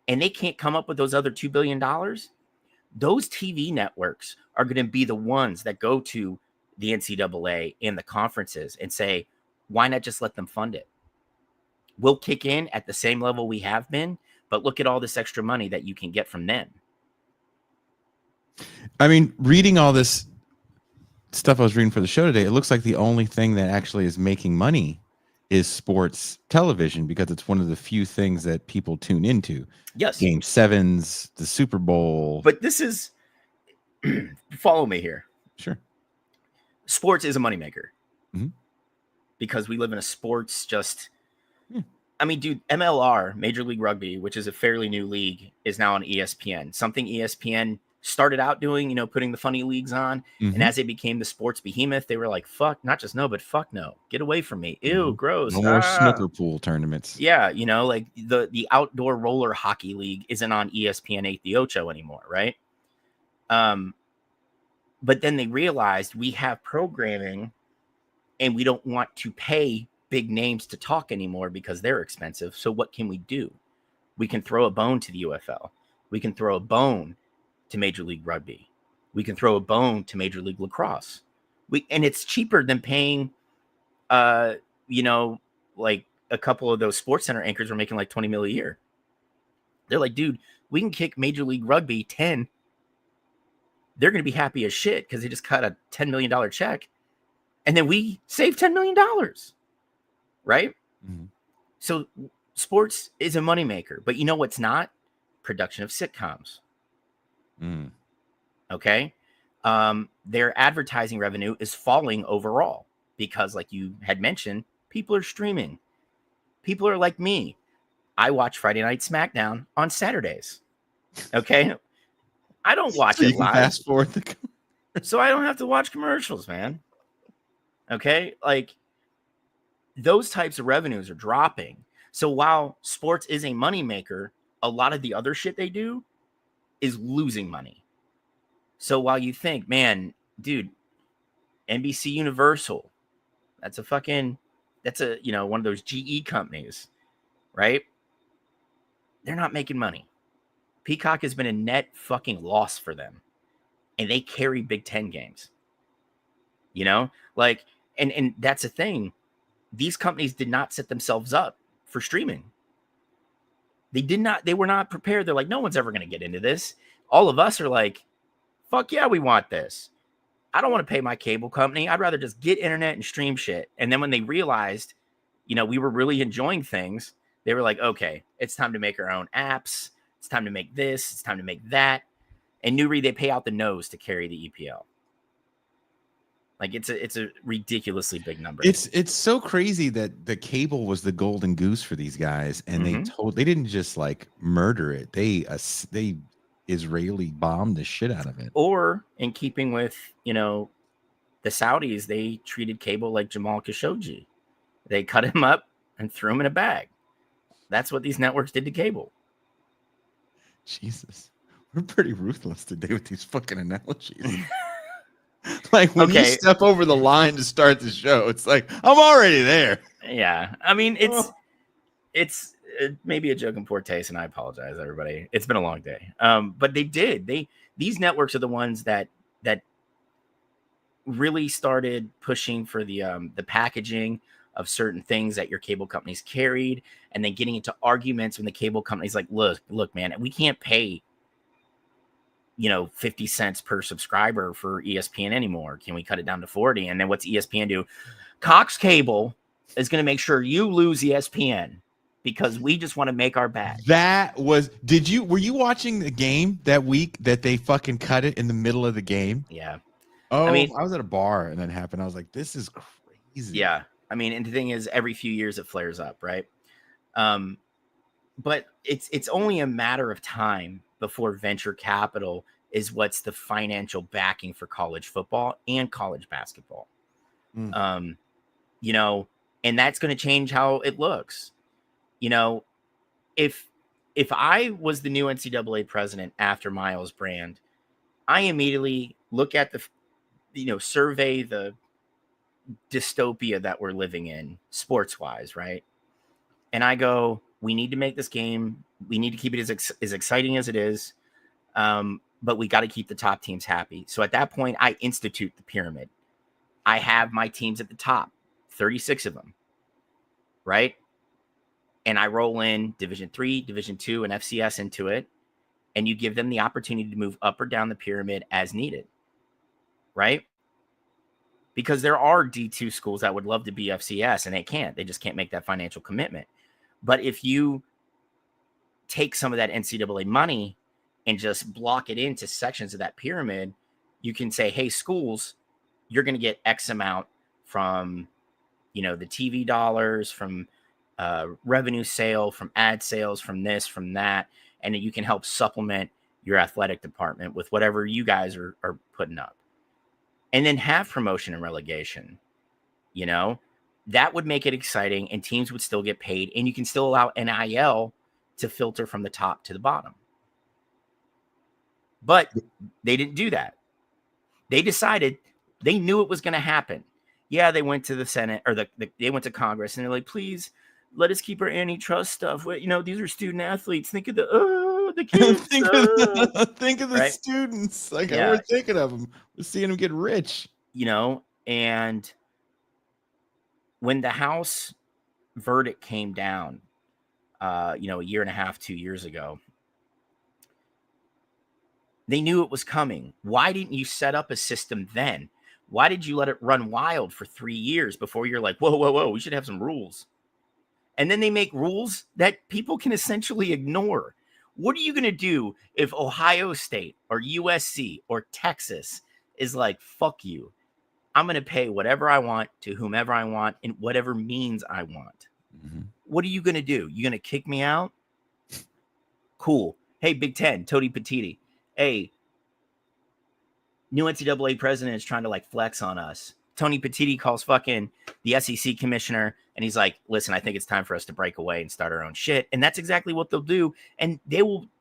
and they can't come up with those other $2 billion, those TV networks are going to be the ones that go to the NCAA and the conferences and say, why not just let them fund it? We'll kick in at the same level we have been, but look at all this extra money that you can get from them. I mean, reading all this stuff I was reading for the show today, it looks like the only thing that actually is making money is sports television because it's one of the few things that people tune into. Yes. Game 7s, the Super Bowl. But this is, follow me here. Sure. Sports is a moneymaker. Mm-hmm. Because we live in a sports I mean, dude, MLR, Major League Rugby, which is a fairly new league, is now on ESPN. Something ESPN started out doing, putting the funny leagues on. Mm-hmm. And as it became the sports behemoth, they were like, fuck, not just no, but fuck no. Get away from me. Ew, mm-hmm. Gross. No more snooker pool tournaments. Yeah, like the outdoor roller hockey league isn't on ESPN 8 the Ocho anymore, right? But then they realized we have programming and we don't want to pay big names to talk anymore because they're expensive. So what can we do? We can throw a bone to the UFL. We can throw a bone to Major League Rugby. We can throw a bone to Major League Lacrosse. And it's cheaper than paying, like a couple of those Sports Center anchors are making like $20 million a year. They're like, dude, we can kick Major League Rugby 10. They're going to be happy as shit because they just cut a $10 million check. And then we save $10 million. Right? Mm-hmm. So sports is a moneymaker, but you know what's not? Production of sitcoms. Mm. Okay? Their advertising revenue is falling overall because, like you had mentioned, people are streaming. People are like me. I watch Friday Night SmackDown on Saturdays. Okay? I don't watch it live. Fast forward so I don't have to watch commercials, man. Okay? Like, those types of revenues are dropping. So while sports is a moneymaker, a lot of the other shit they do is losing money. So while you think, man, dude, NBC Universal, that's a one of those GE companies, right? They're not making money. Peacock has been a net fucking loss for them. And they carry Big Ten games. And that's the thing. These companies did not set themselves up for streaming. They were not prepared. They're like, no one's ever going to get into this. All of us are like, fuck yeah, we want this. I don't want to pay my cable company. I'd rather just get internet and stream shit. And then when they realized, we were really enjoying things, they were like, okay, it's time to make our own apps. It's time to make this. It's time to make that. And Newry, they pay out the nose to carry the EPL. Like it's a ridiculously big number. It's so crazy that the cable was the golden goose for these guys, and mm-hmm. they didn't just like murder it. They Israeli bombed the shit out of it. Or in keeping with the Saudis, they treated cable like Jamal Khashoggi. They cut him up and threw him in a bag. That's what these networks did to cable. Jesus, we're pretty ruthless today with these fucking analogies. Like when you step over the line to start the show, it's like I'm already there. Yeah, I mean it's maybe a joke in poor taste, and I apologize, everybody. It's been a long day. But these networks are the ones that really started pushing for the packaging of certain things that your cable companies carried, and then getting into arguments when the cable companies like, look, man, we can't pay 50 cents per subscriber for ESPN anymore. Can we cut it down to 40? And then what's ESPN do? Cox Cable is going to make sure you lose ESPN because we just want to make our bag. Were you watching the game that week that they fucking cut it in the middle of the game? Yeah. Oh, I was at a bar and that happened. I was like, this is crazy. Yeah. I mean, and the thing is, every few years it flares up, right? But it's only a matter of time before venture capital is what's the financial backing for college football and college basketball. And that's going to change how it looks. If I was the new NCAA president after Miles Brand, I immediately look at survey the dystopia that we're living in sports wise, right? And I go, we need to make this game. We need to keep it as exciting as it is. But we got to keep the top teams happy. So at that point, I institute the pyramid. I have my teams at the top, 36 of them, right? And I roll in Division III, Division II, and FCS into it. And you give them the opportunity to move up or down the pyramid as needed, right? Because there are D2 schools that would love to be FCS, and they can't. They just can't make that financial commitment. But if you take some of that NCAA money and just block it into sections of that pyramid, you can say, hey, schools, you're going to get X amount from, the TV dollars, from revenue sale, from ad sales, from this, from that. And you can help supplement your athletic department with whatever you guys are putting up. And then have promotion and relegation, that would make it exciting, and teams would still get paid, and you can still allow NIL to filter from the top to the bottom. But they didn't do that. They decided, they knew it was going to happen. Yeah, they went to the Senate, or they went to Congress, and they're like, please let us keep our antitrust stuff. These are student athletes. Think of the kids. think of the right? students. We're thinking of them. We're seeing them get rich. And when the House verdict came down, a year and a half, 2 years ago, they knew it was coming. Why didn't you set up a system then? Why did you let it run wild for 3 years before you're like, whoa, we should have some rules? And then they make rules that people can essentially ignore. What are you going to do if Ohio State or USC or Texas is like, fuck you? I'm going to pay whatever I want to whomever I want in whatever means I want. Mm-hmm. What are you going to do? You going to kick me out? Cool. Hey, Big Ten, Tony Petiti. Hey, new NCAA president is trying to flex on us. Tony Petiti calls fucking the SEC commissioner, and he's like, listen, I think it's time for us to break away and start our own shit. And that's exactly what they'll do. And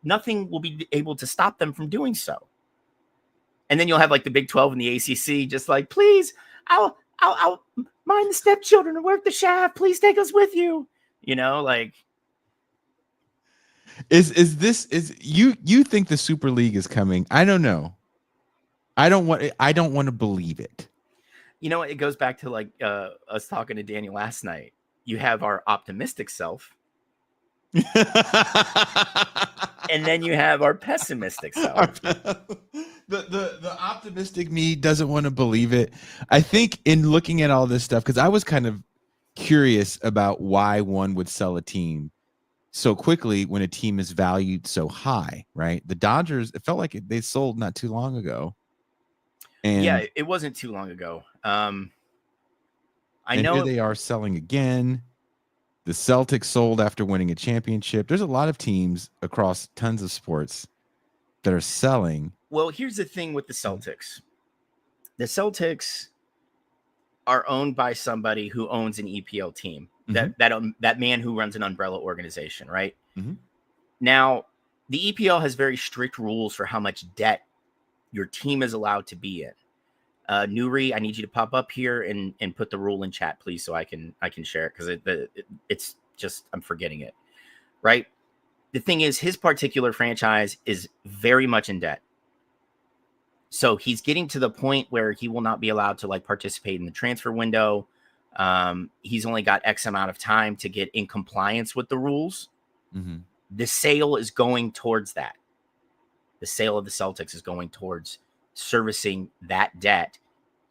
nothing will be able to stop them from doing so. And then you'll have the Big 12 and the ACC just please, I'll mind the stepchildren and work the shaft. Please take us with you. Is you think the Super League is coming? I don't know. I don't want to believe it. It goes back to us talking to Daniel last night. You have our optimistic self. And then you have our pessimistic self. The optimistic me doesn't want to believe it. I think in looking at all this stuff, because I was kind of curious about why one would sell a team so quickly when a team is valued so high, right? The Dodgers, it felt like they sold not too long ago. And yeah, it wasn't too long ago. I know here they are selling again. The Celtics sold after winning a championship. There's a lot of teams across tons of sports that are selling. Well, here's the thing with the Celtics. The Celtics are owned by somebody who owns an EPL team. Mm-hmm. That man who runs an umbrella organization, right? Mm-hmm. Now, the EPL has very strict rules for how much debt your team is allowed to be in. Nuri, I need you to pop up here and put the rule in chat, please, so I can share it, because it's just, I'm forgetting it. right? The thing is, his particular franchise is very much in debt. So he's getting to the point where he will not be allowed to like participate in the transfer window. He's only got X amount of time to get in compliance with the rules. Mm-hmm. The sale is going towards that. The sale of the Celtics is going towards servicing that debt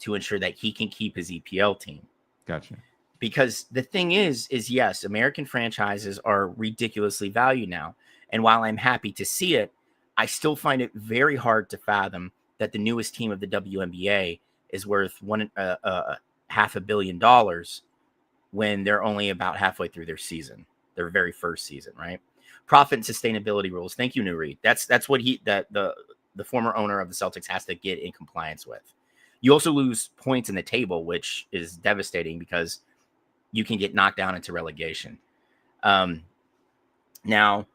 to ensure that he can keep his EPL team. Gotcha. Because the thing is yes, American franchises are ridiculously valued now. And while I'm happy to see it, I still find it very hard to fathom that the newest team of the WNBA is worth $500 million when they're only about halfway through their season, their very first season, right? Profit and sustainability rules. Thank you, Nuri. That's what the former owner of the Celtics has to get in compliance with. You also lose points in the table, which is devastating because you can get knocked down into relegation. Now,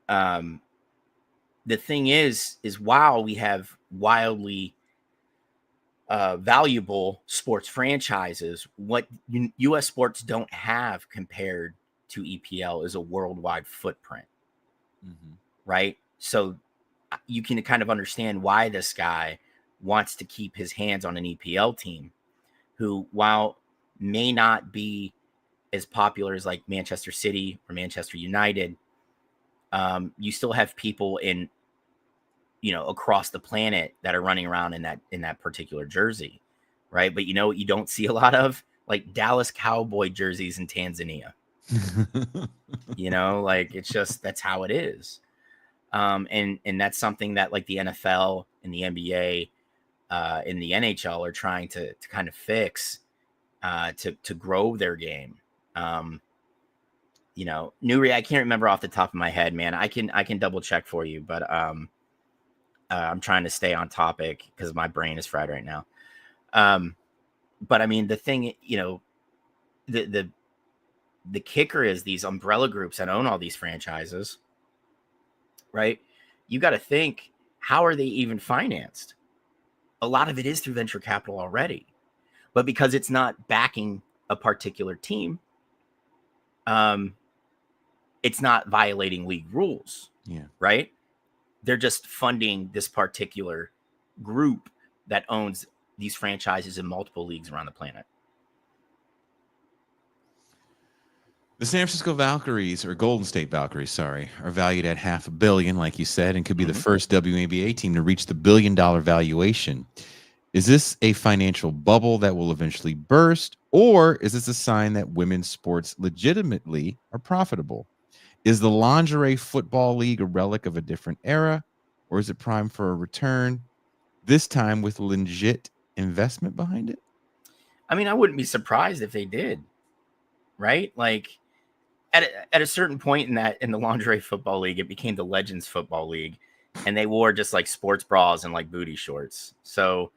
the thing is while we have wildly valuable sports franchises, what U.S. sports don't have compared to EPL is a worldwide footprint, right? So you can kind of understand why this guy wants to keep his hands on an EPL team who, while may not be as popular as like Manchester City or Manchester United, you still have people in, across the planet that are running around in that particular jersey, right? But you don't see a lot of like Dallas Cowboy jerseys in Tanzania. Like it's just, that's how it is. And that's something that like the NFL and the NBA and the NHL are trying to kind of fix to grow their game. Nuri, I can't remember off the top of my head, man. I can double check for you, but I'm trying to stay on topic because my brain is fried right now. But I mean, the thing, the kicker is these umbrella groups that own all these franchises, right? You got to think, how are they even financed? A lot of it is through venture capital already, but because it's not backing a particular team, it's not violating league rules. Yeah. Right. They're just funding this particular group that owns these franchises in multiple leagues around the planet. The San Francisco Valkyries, or Golden State Valkyries, sorry, are valued at $500 million, like you said, and could be the first WNBA team to reach the $1 billion valuation. Is this a financial bubble that will eventually burst, or is this a sign that women's sports legitimately are profitable? Is the lingerie football league a relic of a different era, or is it primed for a return, this time with legit investment behind it? I mean, I wouldn't be surprised if they did, right? Like at a certain point in the lingerie football league, it became the Legends Football League, and they wore just like sports bras and like booty shorts. So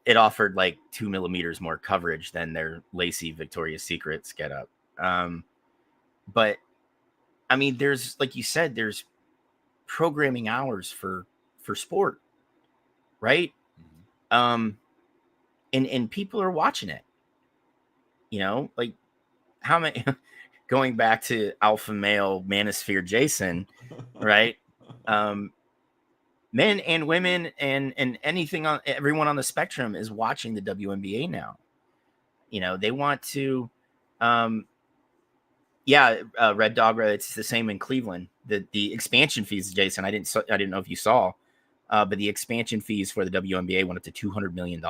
it offered like 2 millimeters more coverage than their lacy Victoria's Secrets get up. But I mean, there's, like you said, there's programming hours for sport, right? And people are watching it, like how many, going back to alpha male Manosphere Jason, right? Men and women and everyone on the spectrum is watching the WNBA now. They want to, Red Dog, it's the same in Cleveland. The expansion fees, Jason, I didn't know if you saw, but the expansion fees for the WNBA went up to $200 million.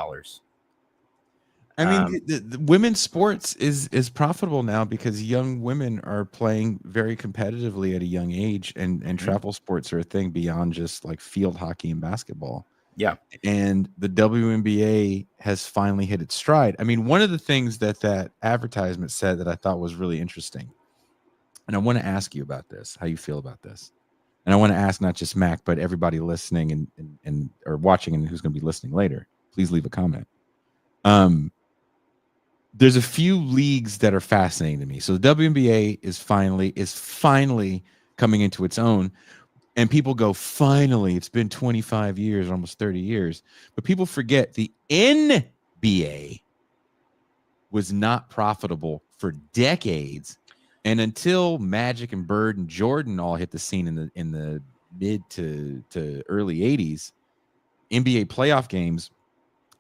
I mean, the women's sports is profitable now because young women are playing very competitively at a young age, and travel sports are a thing beyond just like field hockey and basketball. Yeah. And the WNBA has finally hit its stride. I mean, one of the things that advertisement said that I thought was really interesting, and I want to ask you about this, how you feel about this. And I want to ask not just Mac, but everybody listening and or watching and who's going to be listening later. Please leave a comment. There's a few leagues that are fascinating to me. So the WNBA is finally coming into its own. And people go, finally, it's been 25 years, almost 30 years. But people forget the NBA was not profitable for decades And until Magic and Bird and Jordan all hit the scene in the mid to early 80s, NBA playoff games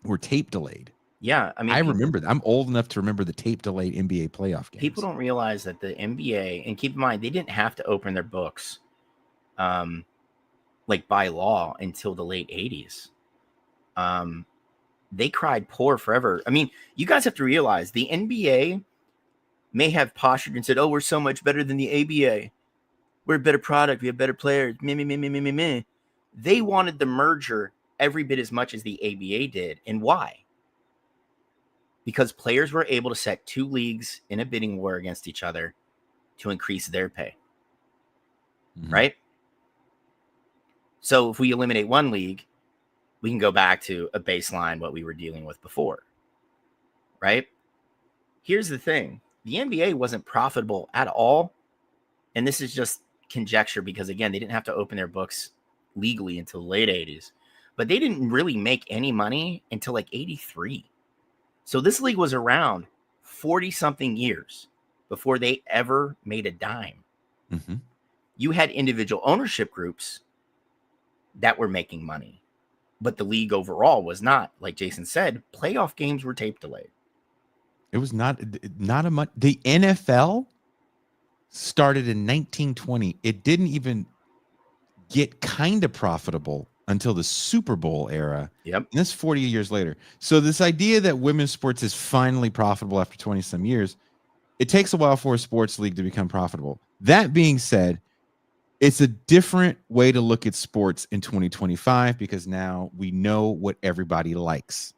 were tape delayed. Yeah, I mean, I remember that. I'm old enough to remember the tape delayed NBA playoff games. People don't realize that the NBA, and keep in mind, they didn't have to open their books, like by law until the late 80s. They cried poor forever. I mean, you guys have to realize the NBA may have postured and said, "Oh, we're so much better than the ABA. We're a better product. We have better players." Meh, meh, meh, meh, meh, meh, meh. They wanted the merger every bit as much as the ABA did. And why? Because players were able to set two leagues in a bidding war against each other to increase their pay. Right? So if we eliminate one league, we can go back to a baseline, what we were dealing with before. Right? Here's the thing. The NBA wasn't profitable at all. And this is just conjecture because, again, they didn't have to open their books legally until the late 80s. But they didn't really make any money until like 83. So this league was around 40-something years before they ever made a dime. Mm-hmm. You had individual ownership groups that were making money. But the league overall was not. Like Jason said, playoff games were tape delayed. It was not a much. The NFL started in 1920. It didn't even get kind of profitable until the Super Bowl era. Yep. And that's 40 years later. So this idea that women's sports is finally profitable after 20 some years, it takes a while for a sports league to become profitable. That being said, it's a different way to look at sports in 2025 because now we know what everybody likes.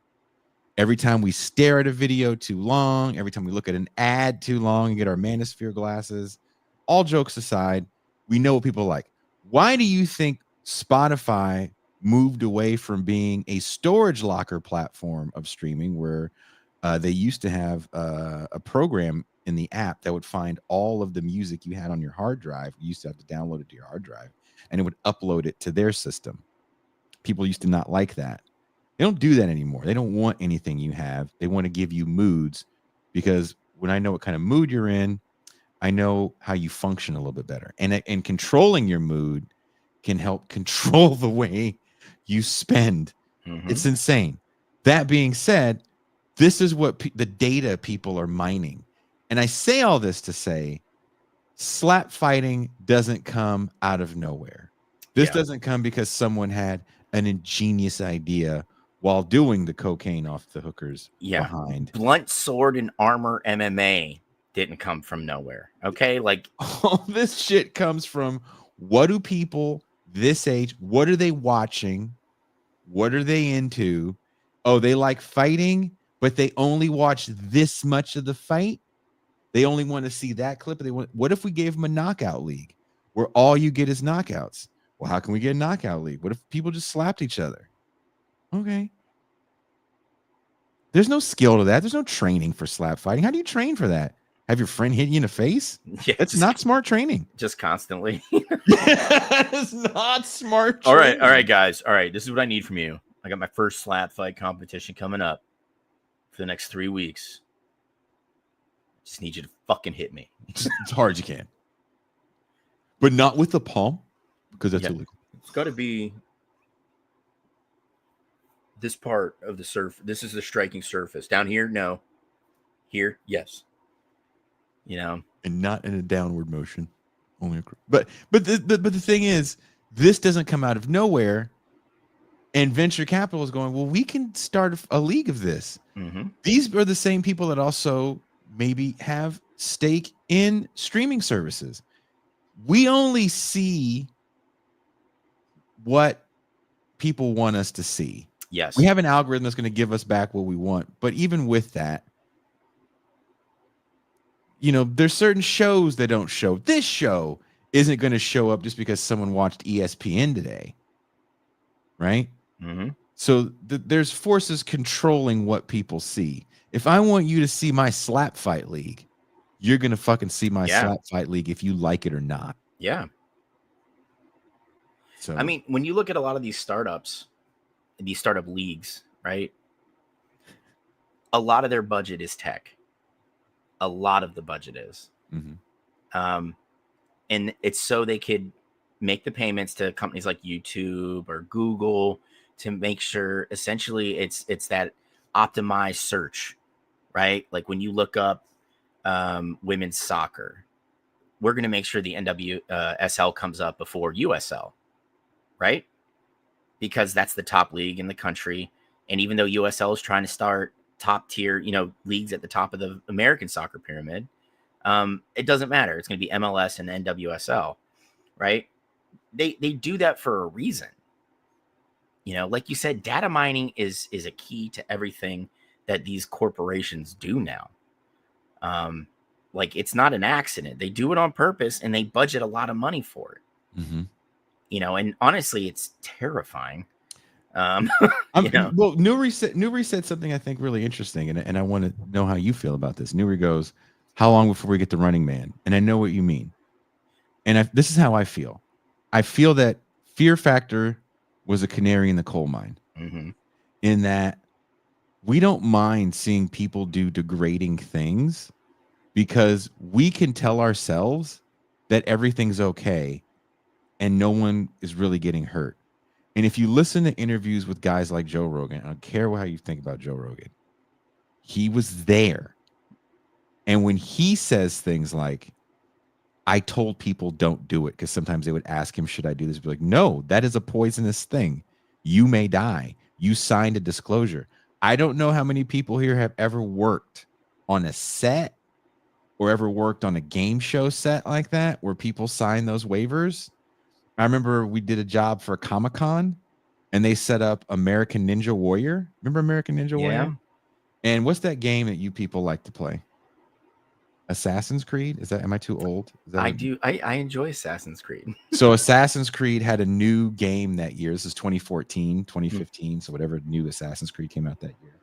Every time we stare at a video too long, every time we look at an ad too long and get our Manosphere glasses, all jokes aside, we know what people like. Why do you think Spotify moved away from being a storage locker platform of streaming where they used to have a program in the app that would find all of the music you had on your hard drive? You used to have to download it to your hard drive and it would upload it to their system. People used to not like that. They don't do that anymore. They don't want anything you have. They want to give you moods because when I know what kind of mood you're in, I know how you function a little bit better. And controlling your mood can help control the way you spend. Mm-hmm. It's insane. That being said, this is what the data people are mining. And I say all this to say slap fighting doesn't come out of nowhere. This doesn't come because someone had an ingenious idea while doing the cocaine off the hookers behind. Blunt sword and armor MMA didn't come from nowhere. Okay. Like all this shit comes from what do people this age, what are they watching? What are they into? Oh, they like fighting, but they only watch this much of the fight. They only want to see that clip. What if we gave them a knockout league where all you get is knockouts? Well, how can we get a knockout league? What if people just slapped each other? Okay. There's no skill to that. There's no training for slap fighting. How do you train for that? Have your friend hit you in the face? Yeah, that's not smart training. Just constantly. It's not smart training. All right, guys. All right, this is what I need from you. I got my first slap fight competition coming up for the next 3 weeks. Just need you to fucking hit me. It's hard as you can. But not with the palm, because that's illegal. It's got to be this part of the surface. This is the striking surface. Down here, no. Here, yes. You know, and not in a downward motion. Only, but the thing is, this doesn't come out of nowhere. And venture capital is going, well, we can start a league of this. Mm-hmm. These are the same people that also maybe have stake in streaming services. We only see what people want us to see. Yes. We have an algorithm that's going to give us back what we want. But even with that, you know, there's certain shows that don't show. This show isn't going to show up just because someone watched ESPN today. Right? Mm-hmm. So there's forces controlling what people see. If I want you to see my slap fight league, you're going to fucking see my slap fight league if you like it or not. Yeah. So, I mean, when you look at a lot of these startups, these startup leagues, right? A lot of their budget is tech. A lot of the budget is. mm-hmm. And it's so they could make the payments to companies like YouTube or Google to make sure essentially it's that optimized search, right? Like when you look up women's soccer, we're going to make sure the NWSL comes up before USL, right? Because that's the top league in the country. And even though USL is trying to start top tier, leagues at the top of the American soccer pyramid, it doesn't matter. It's going to be MLS and NWSL, right? They do that for a reason. Like you said, data mining is a key to everything that these corporations do now. Like it's not an accident. They do it on purpose and they budget a lot of money for it. Mm-hmm. And honestly, it's terrifying. Well, Nuri said something I think really interesting, and I want to know how you feel about this. Nuri goes, "How long before we get the Running Man?" And I know what you mean. And this is how I feel. I feel that Fear Factor was a canary in the coal mine, in that we don't mind seeing people do degrading things because we can tell ourselves that everything's okay and no one is really getting hurt. And if you listen to interviews with guys like Joe Rogan, I don't care how you think about Joe Rogan, he was there. And when he says things like, I told people don't do it, because sometimes they would ask him, should I do this? Be like, no, that is a poisonous thing. You may die. You signed a disclosure. I don't know how many people here have ever worked on a set or ever worked on a game show set like that where people sign those waivers. I remember we did a job for Comic-Con and they set up American Ninja Warrior. Remember American Ninja Warrior? And what's that game that you people like to play? Assassin's Creed? Am I too old? I enjoy Assassin's Creed. So Assassin's Creed had a new game that year. This is 2014, 2015. So whatever new Assassin's Creed came out that year.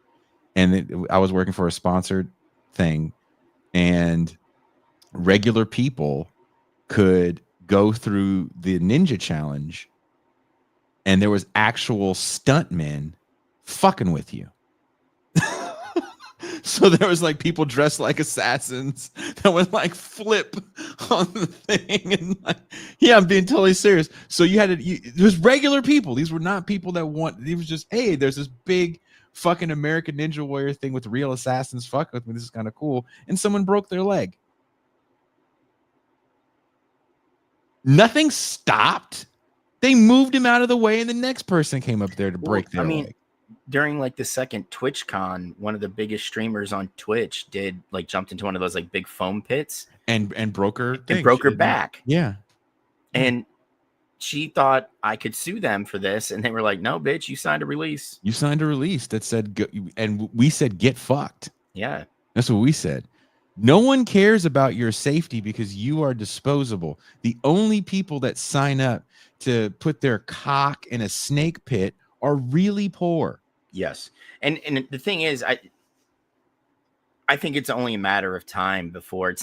And I was working for a sponsored thing, and regular people could go through the ninja challenge and there was actual stuntmen fucking with you. So there was like people dressed like assassins that would like flip on the thing. And like, yeah, I'm being totally serious. So you had it was regular people. These were not people that it was just, hey, there's this big fucking American Ninja Warrior thing with real assassins fucking with me. This is kind of cool. And someone broke their leg. Nothing stopped. They moved him out of the way, and the next person came up there to break their leg. During like the second TwitchCon, one of the biggest streamers on Twitch jumped into one of those like big foam pits and broke her back. Yeah. And she thought I could sue them for this, and they were like, "No, bitch, you signed a release. You signed a release that said," and we said, "Get fucked." Yeah, that's what we said. No one cares about your safety because you are disposable. The only people that sign up to put their cock in a snake pit are really poor. Yes. And the thing is, I think it's only a matter of time before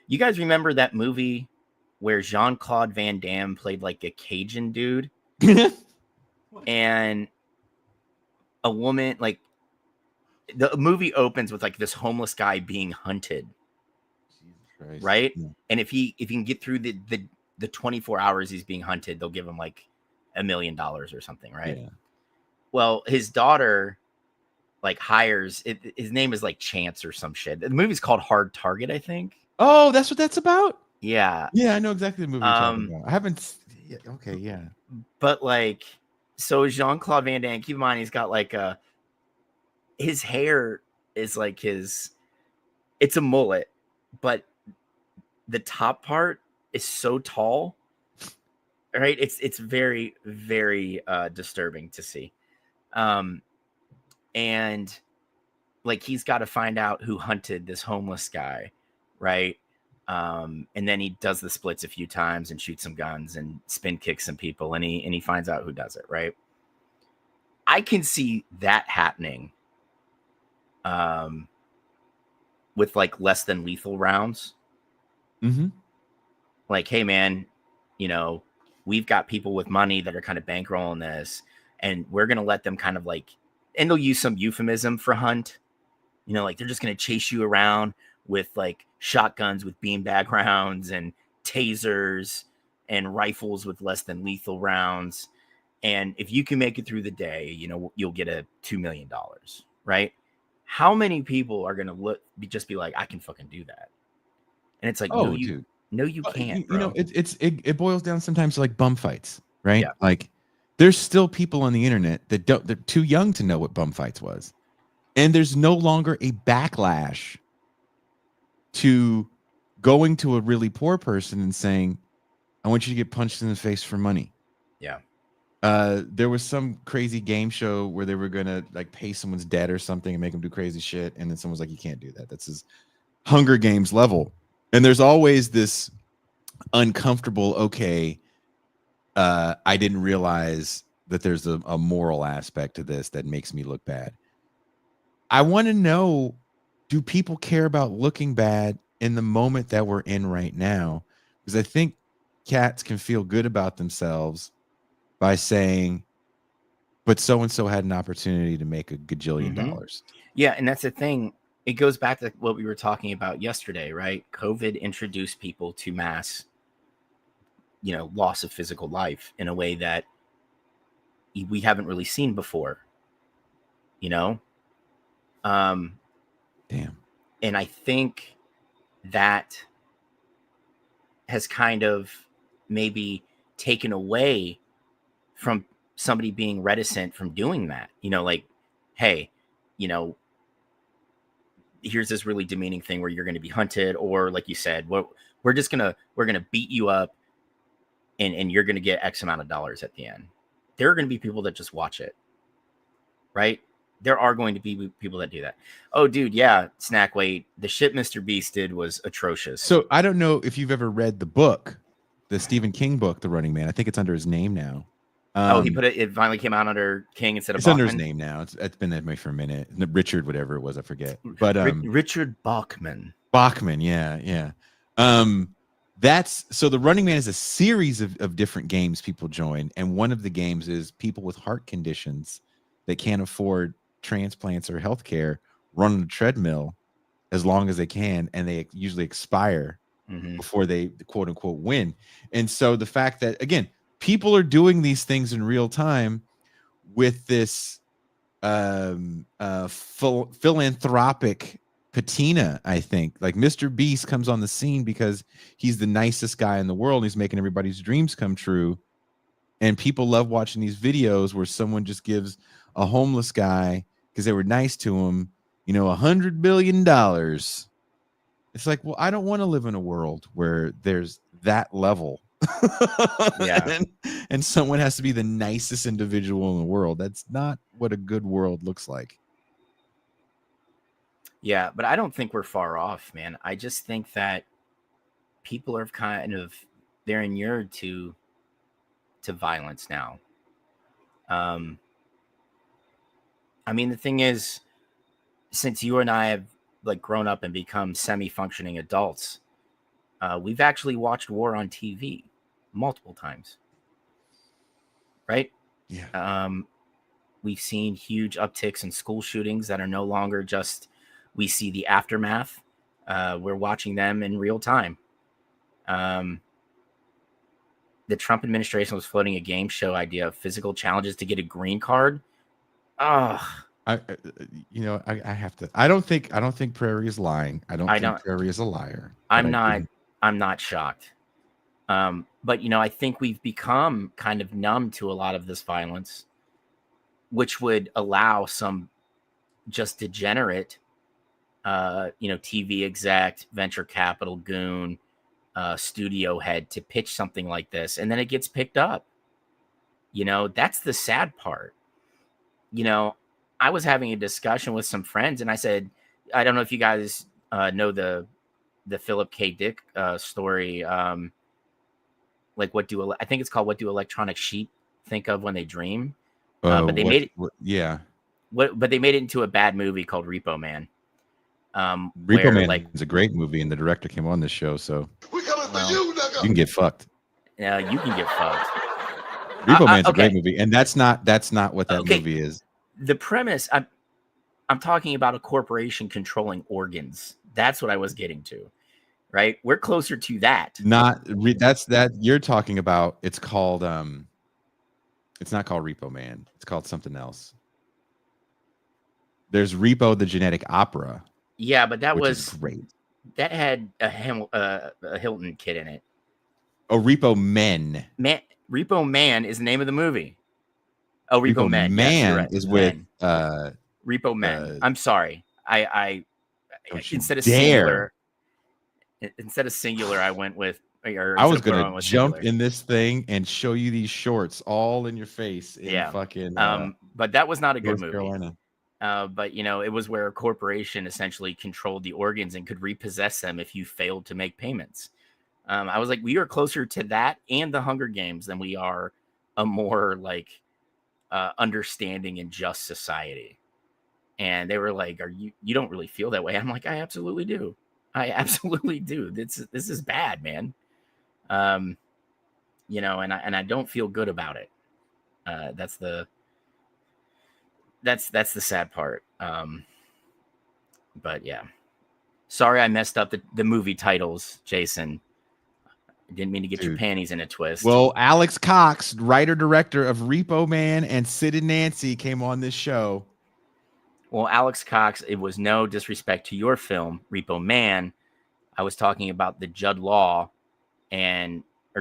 you guys remember that movie where Jean-Claude Van Damme played like a Cajun dude? And a woman, like, the movie opens with like this homeless guy being hunted, right? Yeah. And if he can get through the 24 hours he's being hunted, they'll give him like $1 million or something, right? Yeah. Well, his daughter like hires his name is like Chance or some shit. The movie's called Hard Target, I think. Oh, that's what that's about? Yeah. Yeah, I know exactly the movie you're talking about. I haven't. Okay, yeah. But like, so Jean-Claude Van Damme, keep in mind he's got like his hair is like it's a mullet, but the top part is so tall, right? It's very, very disturbing to see. And like, he's got to find out who hunted this homeless guy, right? And then he does the splits a few times and shoots some guns and spin kicks some people, and he finds out who does it, right? I can see that happening with like less than lethal rounds. Mm-hmm. Like, hey man, we've got people with money that are kind of bankrolling this, and we're going to let them kind of like, and they'll use some euphemism for hunt, like they're just going to chase you around. with like shotguns with beanbag rounds and tasers and rifles with less than lethal rounds. And if you can make it through the day, you know, you'll get a $2 million, right? How many people are going to just be like, I can fucking do that? And it's like, Oh, dude. No, you can't, bro. You know, it boils down sometimes to like bum fights, right? Yeah. Like there's still people on the internet they're too young to know what bum fights was. And there's no longer a backlash to going to a really poor person and saying, I want you to get punched in the face for money. Yeah. There was some crazy game show where they were gonna like pay someone's debt or something and make them do crazy shit, and then someone's like, you can't do that. That's his Hunger Games level. And there's always this uncomfortable, okay, I didn't realize that there's a moral aspect to this that makes me look bad. I want to know, do people care about looking bad in the moment that we're in right now? Because I think cats can feel good about themselves by saying, but so-and-so had an opportunity to make a gajillion dollars. Yeah, and that's the thing. It goes back to what we were talking about yesterday, right? COVID introduced people to mass, you know, loss of physical life in a way that we haven't really seen before, you know? Damn. And I think that has kind of maybe taken away from somebody being reticent from doing that, you know, like, hey, you know, here's this really demeaning thing where you're going to be hunted, or like you said, we're going to beat you up and you're going to get X amount of dollars at the end. There are going to be people that just watch it, right? There are going to be people that do that. Oh, dude, yeah, Snack Weight, the shit Mr. Beast did was atrocious. So I don't know if you've ever read the book, the Stephen King book, The Running Man. I think it's under his name now. He put it finally came out under King instead of it's Bachman. Under his name now. It's been that way for a minute. Richard, whatever it was, I forget. But Richard Bachman. Bachman, yeah. That's so The Running Man is a series of different games people join, and one of the games is people with heart conditions that can't afford transplants or healthcare run on a treadmill as long as they can, and they usually expire before they quote unquote win. And so the fact that, again, people are doing these things in real time with this philanthropic patina, I think. Like Mr. Beast comes on the scene because he's the nicest guy in the world. And he's making everybody's dreams come true. And people love watching these videos where someone just gives a homeless guy, because they were nice to him, you know, $100 billion. It's like, well, I don't want to live in a world where there's that level. Yeah. and someone has to be the nicest individual in the world. That's not what a good world looks like. Yeah, but I don't think we're far off, man. I just think that people are kind of, they're inured to violence now. I mean, the thing is, since you and I have like grown up and become semi-functioning adults, we've actually watched war on TV multiple times, right? Yeah. We've seen huge upticks in school shootings that are no longer just, we see the aftermath. We're watching them in real time. The Trump administration was floating a game show idea of physical challenges to get a green card. I have to. I don't think Prairie is lying. I don't think Prairie is a liar. I'm not shocked. But you know, I think we've become kind of numb to a lot of this violence, which would allow some just degenerate, TV exec, venture capital goon, studio head to pitch something like this, and then it gets picked up. You know, that's the sad part. You know, I was having a discussion with some friends, and I said, I don't know if you guys know the Philip K. Dick story. Like, I think it's called "What Do Electronic Sheep Think of When They Dream?" But they made it. But they made it into a bad movie called Repo Man. Repo Man is a great movie, and the director came on this show, so we coming for you, nigga. You can get fucked. Yeah, you can get fucked. Repo Man's a great movie, and that's not what that movie is. The premise, I'm talking about a corporation controlling organs That's what I was getting to. Right? We're closer to that. That's that you're talking about. It's called it's not called Repo Man. It's called something else. There's Repo the Genetic Opera. Yeah, but that was great. That had a Hilton kid in it. Oh, Repo Men. Repo Man is the name of the movie. Oh, Repo Men. Man, yes, you're right. is Men. with Repo Men. I'm sorry. I instead of singular, I went with. I was gonna jump in this thing and show you these shorts all in your face. Fucking. But that was not a good North movie. Carolina. But it was where a corporation essentially controlled the organs and could repossess them if you failed to make payments. I was like, we are closer to that and the Hunger Games than we are a more like understanding and just society. And they were like, you don't really feel that way? I'm like, I absolutely do. I absolutely do. This is bad, man. And I don't feel good about it. That's the sad part. But yeah, sorry I messed up the movie titles, Jason. I didn't mean to get your panties in a twist. Well, Alex Cox, writer director of Repo Man and Sid and Nancy, came on this show. Well, Alex Cox, it was no disrespect to your film, Repo Man. I was talking about the Jude Law and who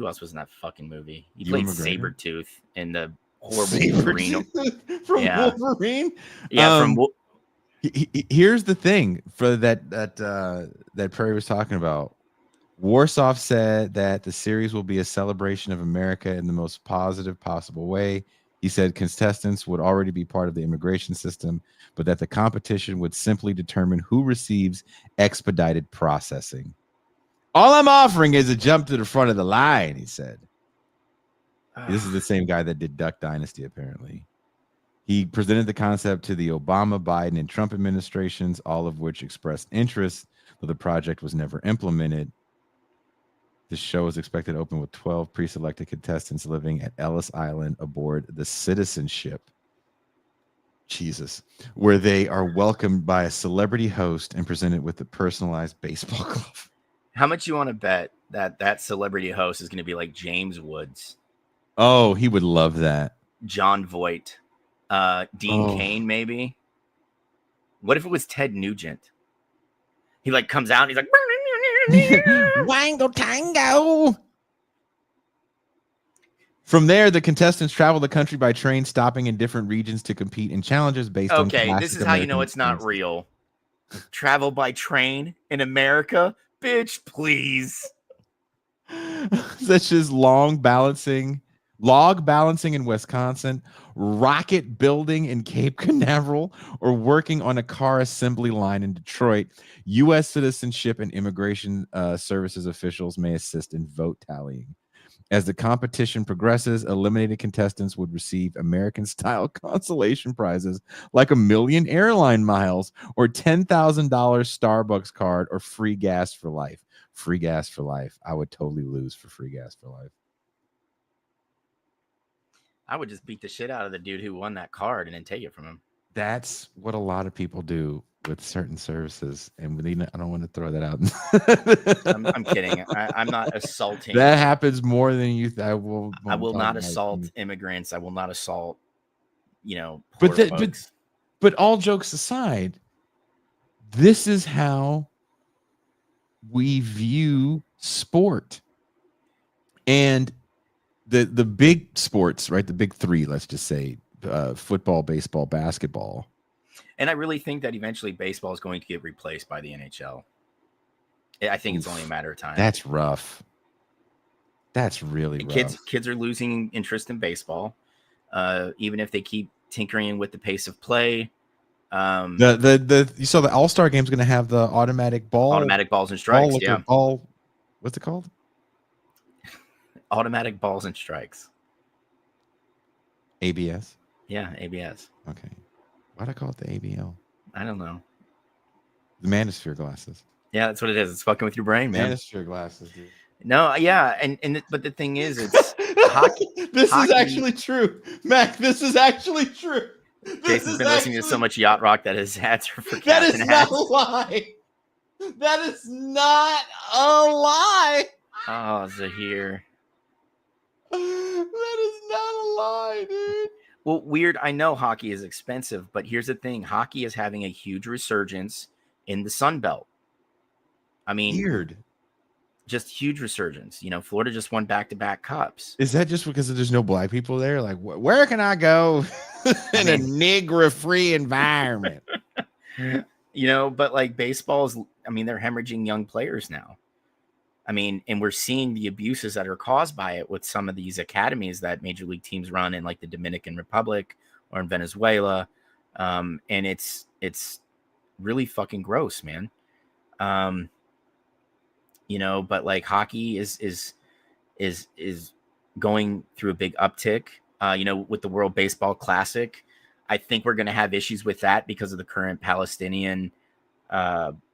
else was in that fucking movie? He played Sabretooth in the horrible Wolverine. Wolverine? Yeah, here's the thing for that Prairie was talking about. Warsaw said that the series will be a celebration of America in the most positive possible way. He said contestants would already be part of the immigration system, but that the competition would simply determine who receives expedited processing. All I'm offering is a jump to the front of the line, he said. This is the same guy that did Duck Dynasty, apparently. He presented the concept to the Obama, Biden, and Trump administrations, all of which expressed interest, but the project was never implemented. The show is expected to open with 12 pre-selected contestants living at Ellis Island aboard the Citizenship. Jesus. Where they are welcomed by a celebrity host and presented with a personalized baseball glove. How much you want to bet that celebrity host is going to be like James Woods? Oh, he would love that. John Voight. Dean Cain, maybe? What if it was Ted Nugent? He like comes out and he's like Wango Tango. From there, the contestants travel the country by train, stopping in different regions to compete in challenges based on classic this is how you know it's not real. Travel by train in America? Bitch, please. Such as log balancing in Wisconsin, rocket building in Cape Canaveral, or working on a car assembly line in Detroit. U.S. citizenship and immigration services officials may assist in vote tallying. As the competition progresses, eliminated contestants would receive American-style consolation prizes like 1 million airline miles or $10,000 Starbucks card or free gas for life. Free gas for life. I would totally lose for free gas for life. I would just beat the shit out of the dude who won that card and then take it from him. That's what a lot of people do with certain services, and I don't want to throw that out. I'm kidding. I'm not assaulting. That happens more than you. I will not assault immigrants. I will not assault. But all jokes aside, this is how we view sport, and the big sports, right? The big three. Let's just say football, baseball, basketball. And I really think that eventually baseball is going to get replaced by the NHL. I think it's only a matter of time. That's rough. That's really rough. Kids are losing interest in baseball, even if they keep tinkering with the pace of play. You saw the All-Star game's going to have the automatic balls and strikes. What's it called? Automatic balls and strikes. ABS. Yeah, ABS. Okay. Why'd I call it the ABL? I don't know. The Manosphere glasses. Yeah, that's what it is. It's fucking with your brain, man. Manosphere glasses, dude. No, yeah, but the thing is, it's hockey. This is actually true, Mac. This is actually true. Jason's been listening to so much yacht rock that his hats are for That captain is not hats. a lie. That is not a lie. Oh, Zahir. That is not a lie, dude. Well, weird. I know hockey is expensive, but here's the thing: hockey is having a huge resurgence in the Sun Belt. I mean, Weird. just huge resurgence. Florida just won back-to-back cups. Is that just because there's no black people there? Like, where can I go in a nigger-free environment? But like baseball is, they're hemorrhaging young players now. And we're seeing the abuses that are caused by it with some of these academies that major league teams run in like the Dominican Republic or in Venezuela. And it's really fucking gross, man. But like hockey is going through a big uptick, with the World Baseball Classic. I think we're going to have issues with that because of the current Palestinian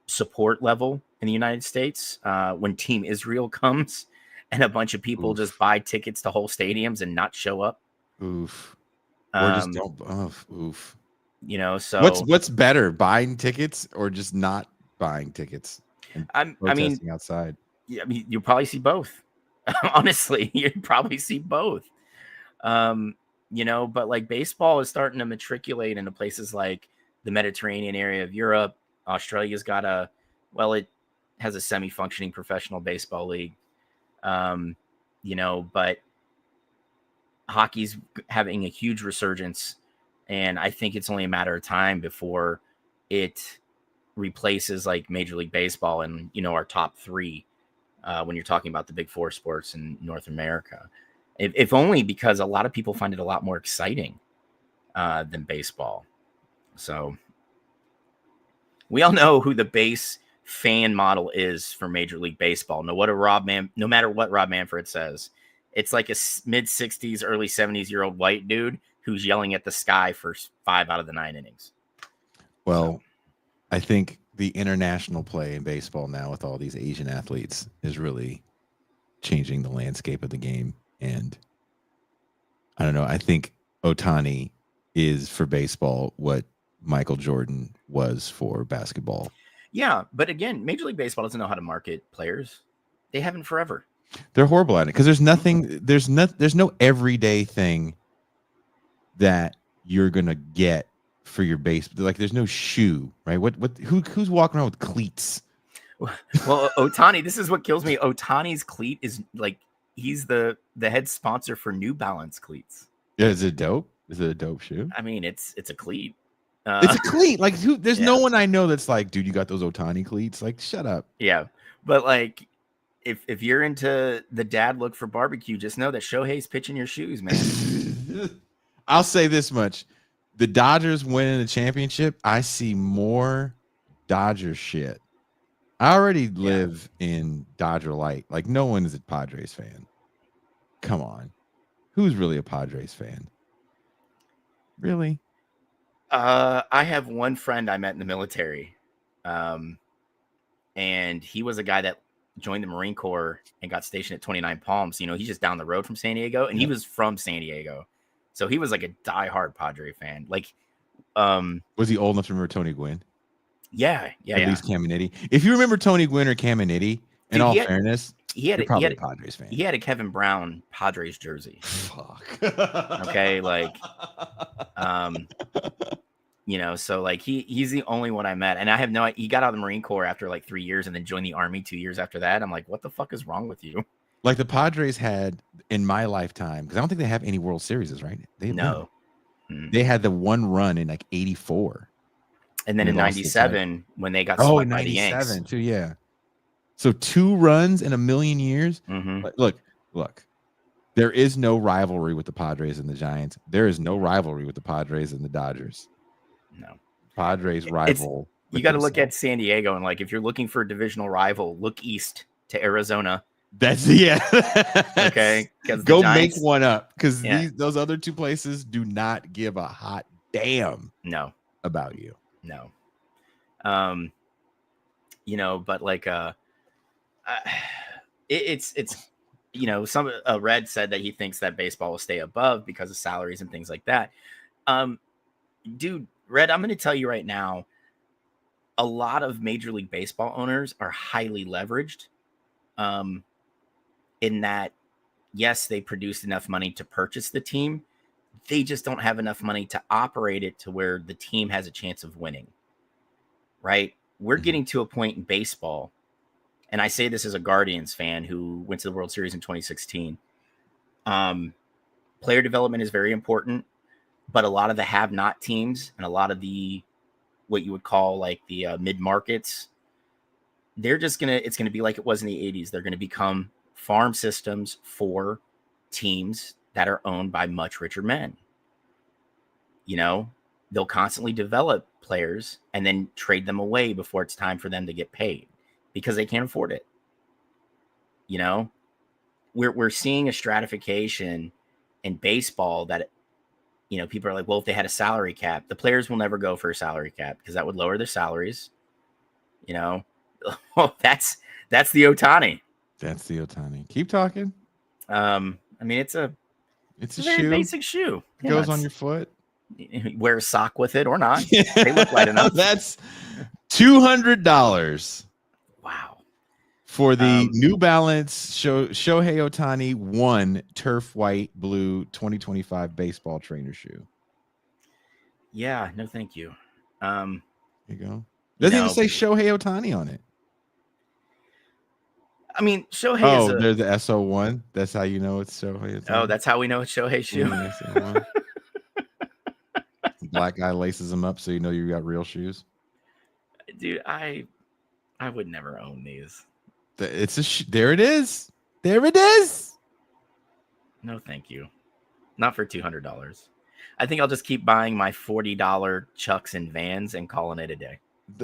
support level in the United States. When Team Israel comes and a bunch of people just buy tickets to whole stadiums and not show up. Oof. Or just don't. Oof. So what's better, buying tickets or just not buying tickets? Outside. Yeah, you'll probably see both. Honestly, you'd probably see both. But like baseball is starting to matriculate into places like the Mediterranean area of Europe. Australia's got it has a semi-functioning professional baseball league. But hockey's having a huge resurgence, and I think it's only a matter of time before it replaces like Major League Baseball and our top three when you're talking about the big four sports in North America. If only because a lot of people find it a lot more exciting than baseball. So we all know who the base fan model is for Major League Baseball. No matter what Rob Manfred says, it's like a mid 60s, early 70s-year-old white dude who's yelling at the sky for 5 out of the 9 innings. Well, I think the international play in baseball now with all these Asian athletes is really changing the landscape of the game. And I don't know. I think Ohtani is for baseball what Michael Jordan was for basketball. Yeah, but again, Major League Baseball doesn't know how to market players. They haven't forever. They're horrible at it because there's no everyday thing that you're gonna get for your base. Like there's no shoe, right? Who's walking around with cleats? Well, Ohtani, this is what kills me. Ohtani's cleat is like he's the head sponsor for New Balance cleats. Yeah, is it dope? Is it a dope shoe? It's a cleat. It's a cleat. Like there's no one I know that's like, dude, you got those Ohtani cleats? Like, shut up. Yeah, but like, if you're into the dad look for barbecue, just know that Shohei's pitching your shoes, man. I'll say this much: the Dodgers winning the championship, I see more Dodger shit. I already live in Dodger light. Like, no one is a Padres fan. Come on, who's really a Padres fan? Really? I have one friend I met in the military, and he was a guy that joined the Marine Corps and got stationed at 29 Palms. He's just down the road from San Diego, and he was from San Diego, so he was like a diehard Padre fan. Like, was he old enough to remember Tony Gwynn? Yeah. At least Caminiti. If you remember Tony Gwynn or Caminiti, in all fairness, you're probably a Padres fan. He had a Kevin Brown Padres jersey. Fuck. Okay, like, so like he's the only one I met, and I have he got out of the Marine Corps after like 3 years and then joined the Army 2 years after that. I'm like, what the fuck is wrong with you? Like the Padres had in my lifetime, because I don't think they have any World Series, right? They had the one run in like 84. And then in 97, when they got swept by the Yanks. Too, yeah. So 2 runs in a million years. Mm-hmm. Look. There is no rivalry with the Padres and the Giants. There is no rivalry with the Padres and the Dodgers. No. Padres rival. You got to look at San Diego, and like if you're looking for a divisional rival, look east to Arizona. Okay. Go Giants, make one up because those other 2 places do not give a hot damn about you. No. But like it's some Red said that he thinks that baseball will stay above because of salaries and things like that. Dude, Red, I'm going to tell you right now, a lot of Major League Baseball owners are highly leveraged, in that, yes, they produced enough money to purchase the team. They just don't have enough money to operate it to where the team has a chance of winning, right? We're getting to a point in baseball, and I say this as a Guardians fan who went to the World Series in 2016. Player development is very important, but a lot of the have-not teams and a lot of the what you would call like the mid-markets, it's going to be like it was in the 80s. They're going to become farm systems for teams that are owned by much richer men. You know, they'll constantly develop players and then trade them away before it's time for them to get paid because they can't afford it. You know, we're seeing a stratification in baseball that, you know, people are like, well, if they had a salary cap, the players will never go for a salary cap because that would lower their salaries. You know, that's the Ohtani. That's the Ohtani. Keep talking. I mean, it's a very shoe. basic shoe. It goes on your foot. Wear a sock with it or not. They look light enough. That's $200. Wow. For the New Balance Shohei Ohtani 1 Turf White Blue 2025 baseball trainer shoe. Yeah, no, thank you. Here you go. Doesn't even say Shohei Ohtani on it. I mean, Shohei there's the SO1. That's how you know it's Shohei Ohtani. Oh, that's how we know it's Shohei shoe. Yeah, black guy laces them up so you know you got real shoes. Dude, I would never own these. It's there it is. There it is. No, thank you. Not for $200. I think I'll just keep buying my $40 Chucks and Vans and calling it a day.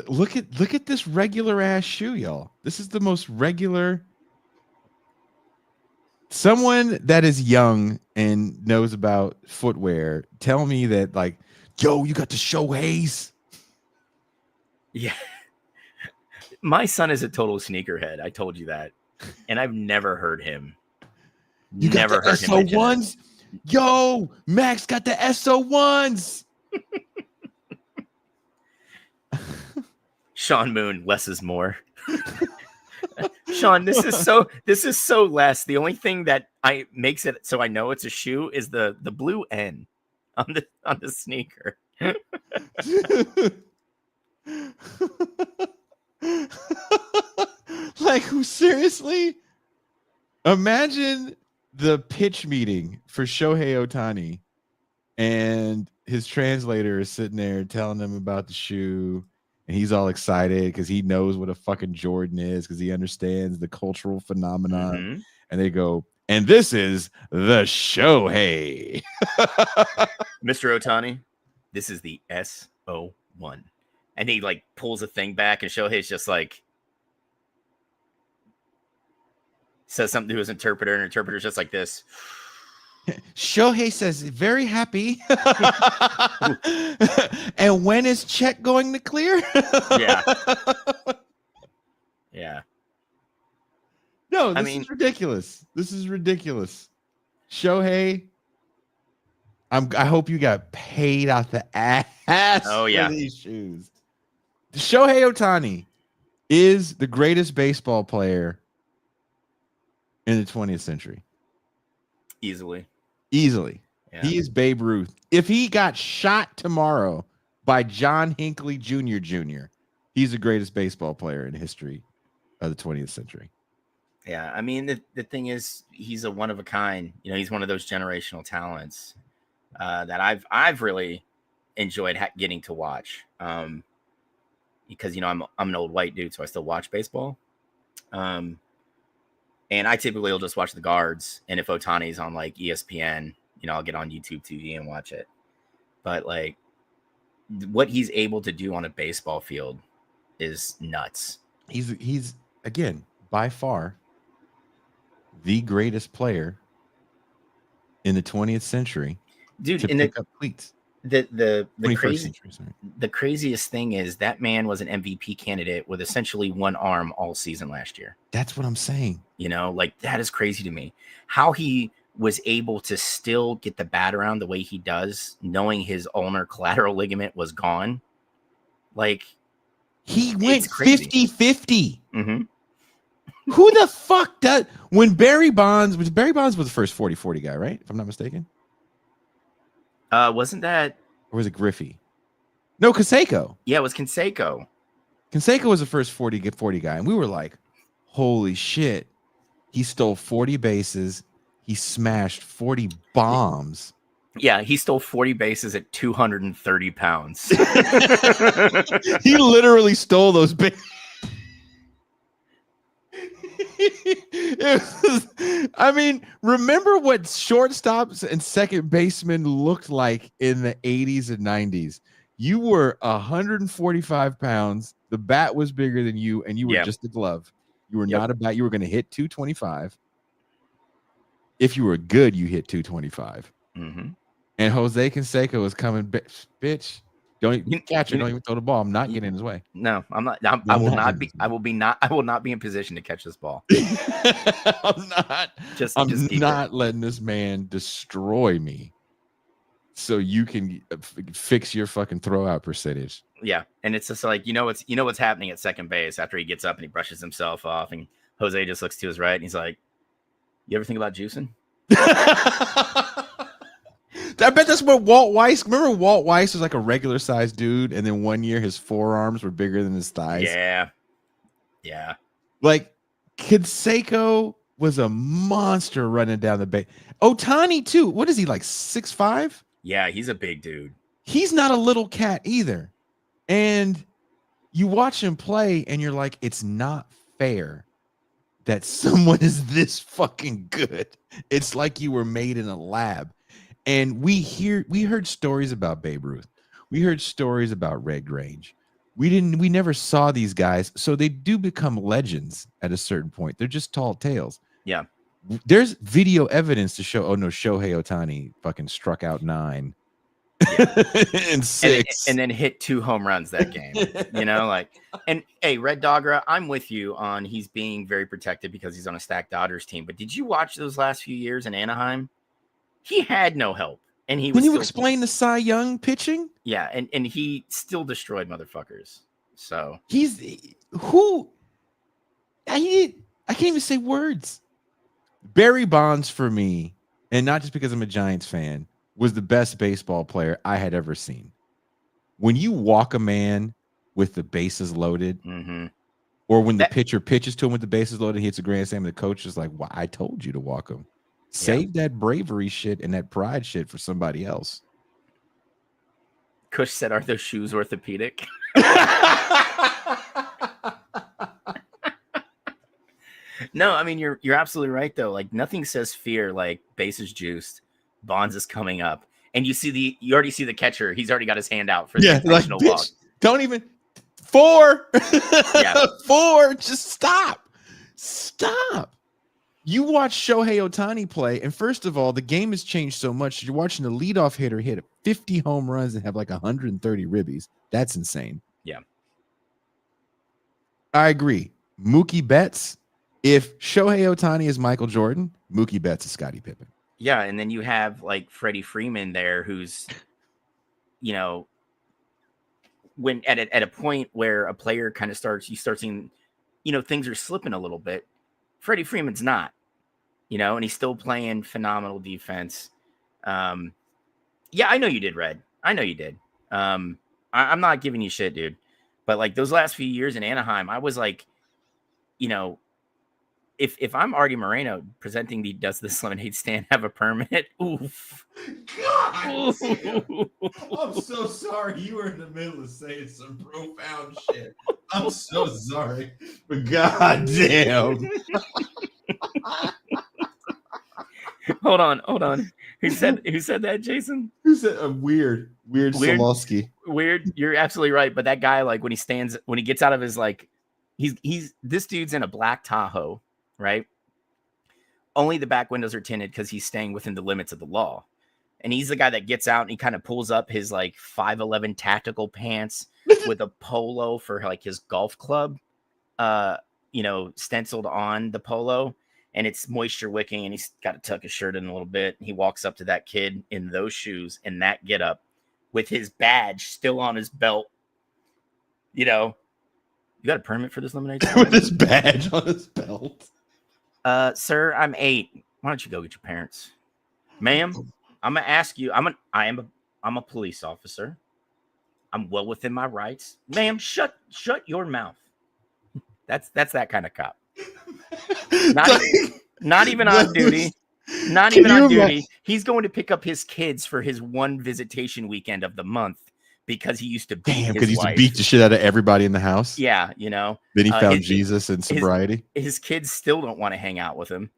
Look at this regular ass shoe, y'all. This is the most regular. Someone that is young and knows about footwear, tell me that, like, yo, you got the Shoheis. Yeah. My son is a total sneakerhead. I told you that. And I've never heard him. You never got the SO1s? Yo, Max got the SO1s. Sean Moon, less is more. Sean, this is so less. The only thing that makes it so I know it's a shoe is the blue N on the sneaker. Like, who, seriously? Imagine the pitch meeting for Shohei Ohtani, and his translator is sitting there telling him about the shoe, and he's all excited because he knows what a fucking Jordan is, because he understands the cultural phenomenon. Mm-hmm. And they go, and this is the Shohei. Mr. Ohtani, this is the SO1. And he like pulls a thing back, and Shohei's just like says something to his interpreter, and interpreter's just like this. Shohei says, very happy. And when is check going to clear? Yeah. Yeah. No, this is ridiculous. This is ridiculous. Shohei, I hope you got paid out the ass for these shoes. Shohei Ohtani is the greatest baseball player in the 20th century. Easily. Yeah. He is Babe Ruth. If he got shot tomorrow by John Hinckley Jr., he's the greatest baseball player in the history of the 20th century. Yeah, I mean, the thing is, he's a one of a kind. You know, he's one of those generational talents that I've really enjoyed getting to watch. Because, you know, I'm an old white dude, so I still watch baseball. And I typically will just watch the guards. And if Ohtani's on like ESPN, you know, I'll get on YouTube TV and watch it. But like what he's able to do on a baseball field is nuts. He's again, by far the greatest player in the 20th century. Dude, to pick up cleats. The craziest thing is that man was an MVP candidate with essentially one arm all season last year. That's what I'm saying. You know, like that is crazy to me. How he was able to still get the bat around the way he does, knowing his ulnar collateral ligament was gone. Like, he went 50-50. Mm-hmm. Who the fuck does when Barry Bonds was the first 40-40 guy, right? If I'm not mistaken. Wasn't that, or was it Griffey? No, Canseco. Yeah, it was Canseco. Canseco was the first 40 guy, and we were like, holy shit. He stole 40 bases. He smashed 40 bombs. Yeah, he stole 40 bases at 230 pounds. He literally stole those bases. I mean, remember what shortstops and second basemen looked like in the 80s and 90s. You were 145 pounds. The bat was bigger than you, and you were just a glove. You were not a bat. You were going to hit 225. If you were good, you hit 225. Mm-hmm. And Jose Canseco was coming, bitch. Don't even catch it. Don't even throw the ball. I'm not getting in his way. No, I'm not. I will not be. I will not be in position to catch this ball. I'm not. I'm not letting this man destroy me. So you can fix your fucking throw out percentage. Yeah, and it's just like what's happening at second base after he gets up and he brushes himself off, and Jose just looks to his right and he's like, "You ever think about juicing?" I bet that's what Walt Weiss. Remember, Walt Weiss was like a regular sized dude, and then one year his forearms were bigger than his thighs. Yeah. Like Canseco was a monster running down the base. Ohtani too. What is he, like 6'5"? Yeah, he's a big dude. He's not a little cat either. And you watch him play, and you're like, it's not fair that someone is this fucking good. It's like you were made in a lab. And we heard stories about Babe Ruth. We heard stories about Red Grange. We never saw these guys, so they do become legends at a certain point. They're just tall tales. Yeah. There's video evidence to show, Shohei Ohtani fucking struck out 9 and 6. And then hit 2 home runs that game. And hey, Red Dogger, I'm with you on he's being very protected because he's on a stacked Dodgers team. But did you watch those last few years in Anaheim? He had no help. And he was. Can you explain the Cy Young pitching? Yeah, and he still destroyed motherfuckers. So he's who? I can't even say words. Barry Bonds for me, and not just because I'm a Giants fan, was the best baseball player I had ever seen. When you walk a man with the bases loaded, or when the pitcher pitches to him with the bases loaded, he hits a grand slam, and the coach is like, "Well, I told you to walk him." Save that bravery shit and that pride shit for somebody else. Kush said, "Are those shoes orthopedic?" No, I mean you're absolutely right though. Like nothing says fear like bases juiced. Bonds is coming up, and you already see the catcher. He's already got his hand out for the intentional walk. Don't even 4. 4. Just stop. You watch Shohei Ohtani play, and first of all, the game has changed so much. You're watching a leadoff hitter hit 50 home runs and have like 130 ribbies. That's insane. Yeah. I agree. Mookie Betts, if Shohei Ohtani is Michael Jordan, Mookie Betts is Scottie Pippen. Yeah, and then you have like Freddie Freeman there who's, when at a point where a player kind of you start seeing, things are slipping a little bit. Freddie Freeman's not, and he's still playing phenomenal defense. Yeah, I know you did, Red. I know you did. I'm not giving you shit, dude. But like those last few years in Anaheim, I was like, if I'm Artie Moreno presenting the Does This Lemonade Stand Have a Permit? Oof. God. I'm so sorry. You were in the middle of saying some profound shit. I'm so sorry. But goddamn. Hold on. Who said that, Jason? Who said weird Solowski? Weird. You're absolutely right. But that guy, like when he gets out of his this dude's in a black Tahoe, right? Only the back windows are tinted because he's staying within the limits of the law. And he's the guy that gets out and he kind of pulls up his like 5'11" tactical pants with a polo for like his golf club, stenciled on the polo. and it's moisture wicking, and he's got to tuck his shirt in a little bit. He walks up to that kid in those shoes and that getup with his badge still on his belt. You know, you got a permit for this lemonade stand? With his badge on his belt. Sir, I'm 8. Why don't you go get your parents? Ma'am, I'm gonna ask you. I'm a police officer. I'm well within my rights. Ma'am, shut your mouth. That's that kind of cop. Not even on duty. Not even on duty. He's going to pick up his kids for his one visitation weekend of the month because he used to beat his because he used wife. to beat the shit out of everybody in the house. Yeah, you know. Then he found Jesus and sobriety. His kids still don't want to hang out with him,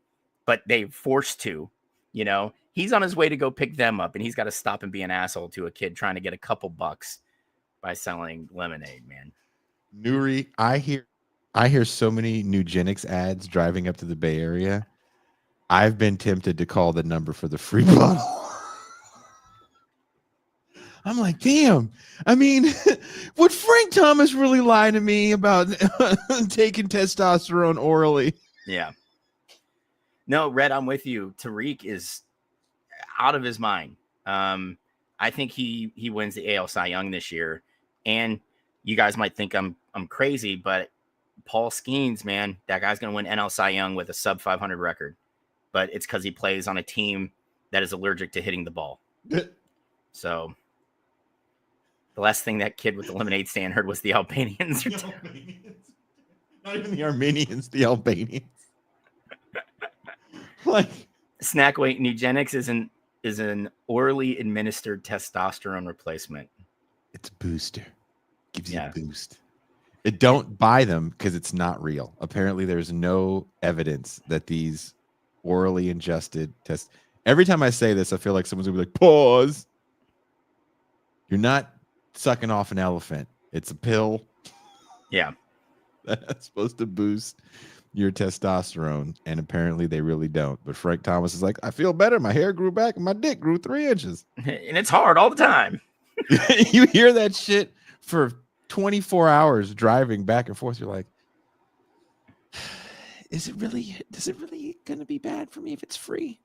but they're forced to. You know, he's on his way to go pick them up, and he's got to stop and be an asshole to a kid trying to get a couple bucks by selling lemonade, man. Nuri, I hear so many Nugenics ads driving up to the Bay Area. I've been tempted to call the number for the free bottle. I'm like, damn. I mean, would Frank Thomas really lie to me about taking testosterone orally? Yeah. No, Red, I'm with you. Tariq is out of his mind. I think he wins the AL Cy Young this year. And you guys might think I'm crazy, but Paul Skeens, man, that guy's going to win NL Cy Young with a sub 500 record. But it's because he plays on a team that is allergic to hitting the ball. So the last thing that kid with the lemonade stand heard was the Albanians. Not even the Armenians, the Albanians. Like snack weight Nugenics is an orally administered testosterone replacement. It's a booster. Gives you a boost. Don't buy them because it's not real. Apparently, there's no evidence that these orally ingested tests. Every time I say this, I feel like someone's gonna be like, "Pause." You're not sucking off an elephant. It's a pill. Yeah, that's supposed to boost your testosterone, and apparently they really don't. But Frank Thomas is like, I feel better. My hair grew back, and my dick grew 3 inches, and it's hard all the time. You hear that shit for 24 hours driving back and forth. You're like, is it really going to be bad for me if it's free?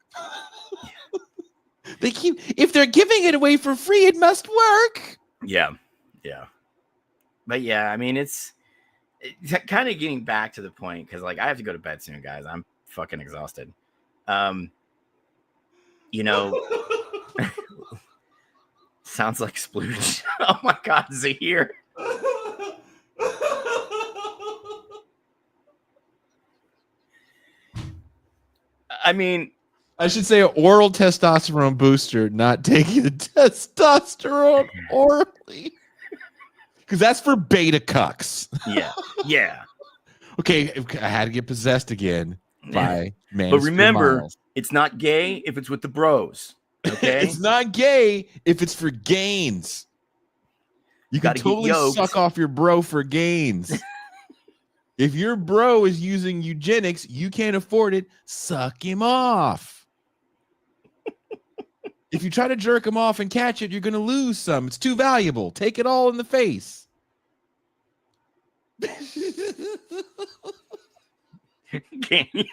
If they're giving it away for free, it must work. Yeah. But yeah, I mean, it's kind of getting back to the point because, like, I have to go to bed soon, guys. I'm fucking exhausted. You know, sounds like splooge. Oh my God, is he here? I mean, I should say an oral testosterone booster, not taking the testosterone orally. Because that's for beta cucks. Yeah. Okay, I had to get possessed again by Manosphere. But remember, it's not gay if it's with the bros. Okay, it's not gay if it's for gains. You can totally suck off your bro for gains. If your bro is using eugenics, you can't afford it. Suck him off. If you try to jerk him off and catch it, you're going to lose some. It's too valuable. Take it all in the face. Gains.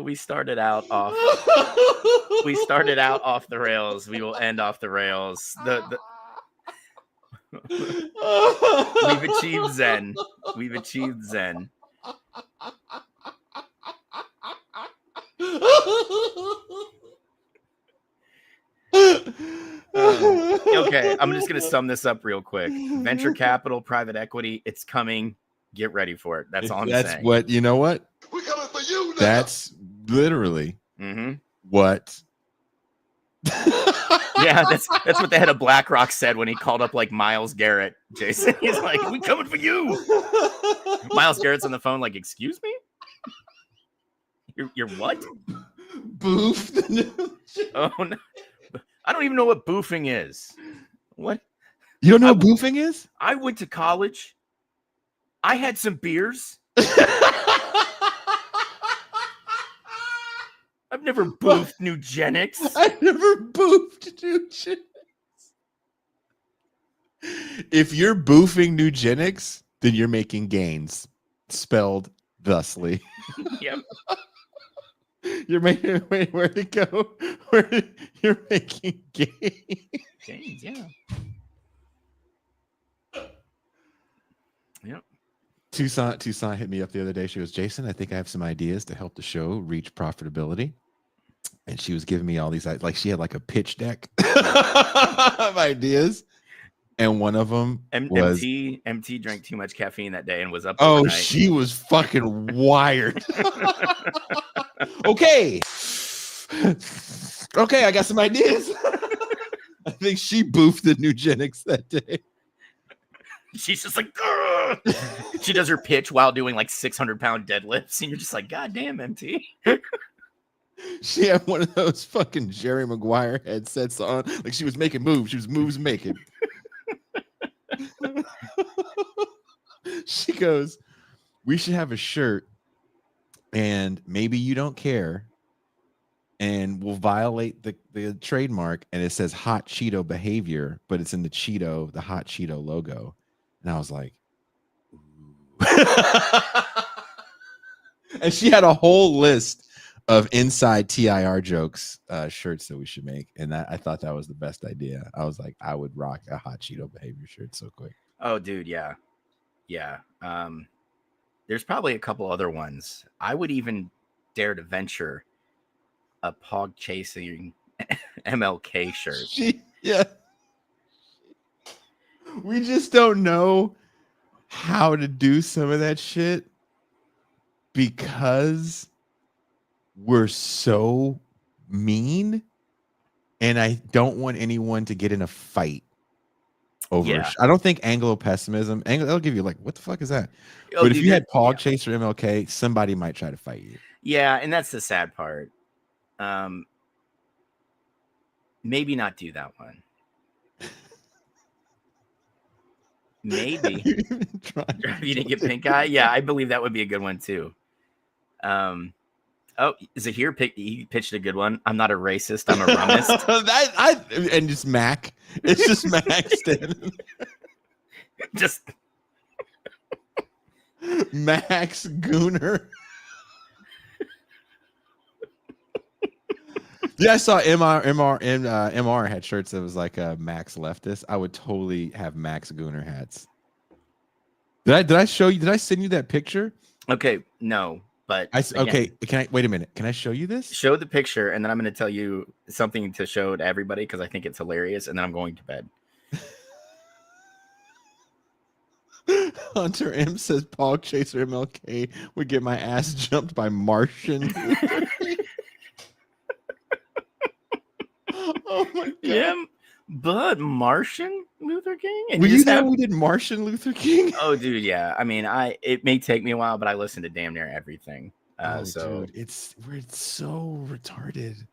We started out off the rails. We will end off the rails. We've achieved Zen. Okay, I'm just going to sum this up real quick. Venture capital, private equity, it's coming. Get ready for it. That's all I'm saying. That's what, you know what? We're coming for you now. That's literally what. Yeah, that's what the head of BlackRock said when he called up like Myles Garrett. Jason, he's like, "We coming for you." Myles Garrett's on the phone, like, "Excuse me, you're what?" Boof. Oh no, I don't even know what boofing is. What? You don't know what boofing is? I went to college. I had some beers. I've never boofed Nugenics. I've never boofed Nugenics. If you're boofing Nugenics, then you're making gains, spelled thusly. Yep. You're making where'd it go? You're making gains. Gains, yeah. Yep. Tucson hit me up the other day. She goes, Jason, I think I have some ideas to help the show reach profitability. And she was giving me all these, like she had like a pitch deck of ideas. And one of them was MT drank too much caffeine that day and was up. Oh, overnight. she was fucking wired. Okay, I got some ideas. I think she boofed the Nugenics that day. She's just like, Grr! She does her pitch while doing like 600-pound deadlifts, and you're just like, God damn, MT. She had one of those fucking Jerry Maguire headsets on, like she was making moves. She was moves making. She goes, we should have a shirt, and maybe you don't care, and we'll violate the trademark, and it says hot Cheeto behavior, but it's in the hot Cheeto logo. And I was like, and she had a whole list of inside TIR jokes, shirts that we should make. And I thought that was the best idea. I was like, I would rock a hot Cheeto behavior shirt so quick. Oh, dude. Yeah. Yeah. There's probably a couple other ones. I would even dare to venture a pog chasing MLK shirt. Yeah. We just don't know how to do some of that shit because we're so mean, and I don't want anyone to get in a fight over. Yeah. I don't think Anglo pessimism. They'll give you like, what the fuck is that? Oh, but dude, if you had Pog Chase or MLK, somebody might try to fight you. Yeah, and that's the sad part. Maybe not do that one. Maybe. You didn't get pink eye? Yeah, I believe that would be a good one too. Oh, Zahir he pitched a good one. I'm not a racist. I'm a rumist. And just Mac. It's just Mac standing. Just Max Gooner. Yeah, I saw MR had shirts that was like a Max Leftist. I would totally have Max Gooner hats. Did I show you? Did I send you that picture? Okay, no, but okay. Can I wait a minute? Can I show you this? Show the picture, and then I'm going to tell you something to show to everybody because I think it's hilarious, and then I'm going to bed. Hunter M says Pog Chaser MLK would get my ass jumped by Martian. Oh my god! Yeah, but Martian Luther King. And you know we did Martian Luther King? Oh, dude, yeah. I mean, it may take me a while, but I listen to damn near everything. So dude, we're so retarded.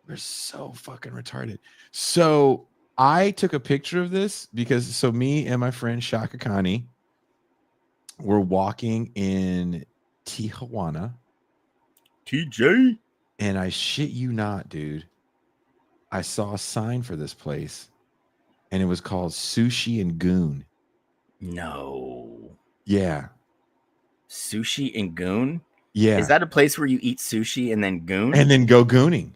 We're so fucking retarded. So I took a picture of this because me and my friend Shaka Kani were walking in Tijuana. TJ. And I shit you not, dude. I saw a sign for this place, and it was called Sushi and Goon. No. Yeah. Sushi and Goon? Yeah. Is that a place where you eat sushi and then goon? And then go gooning.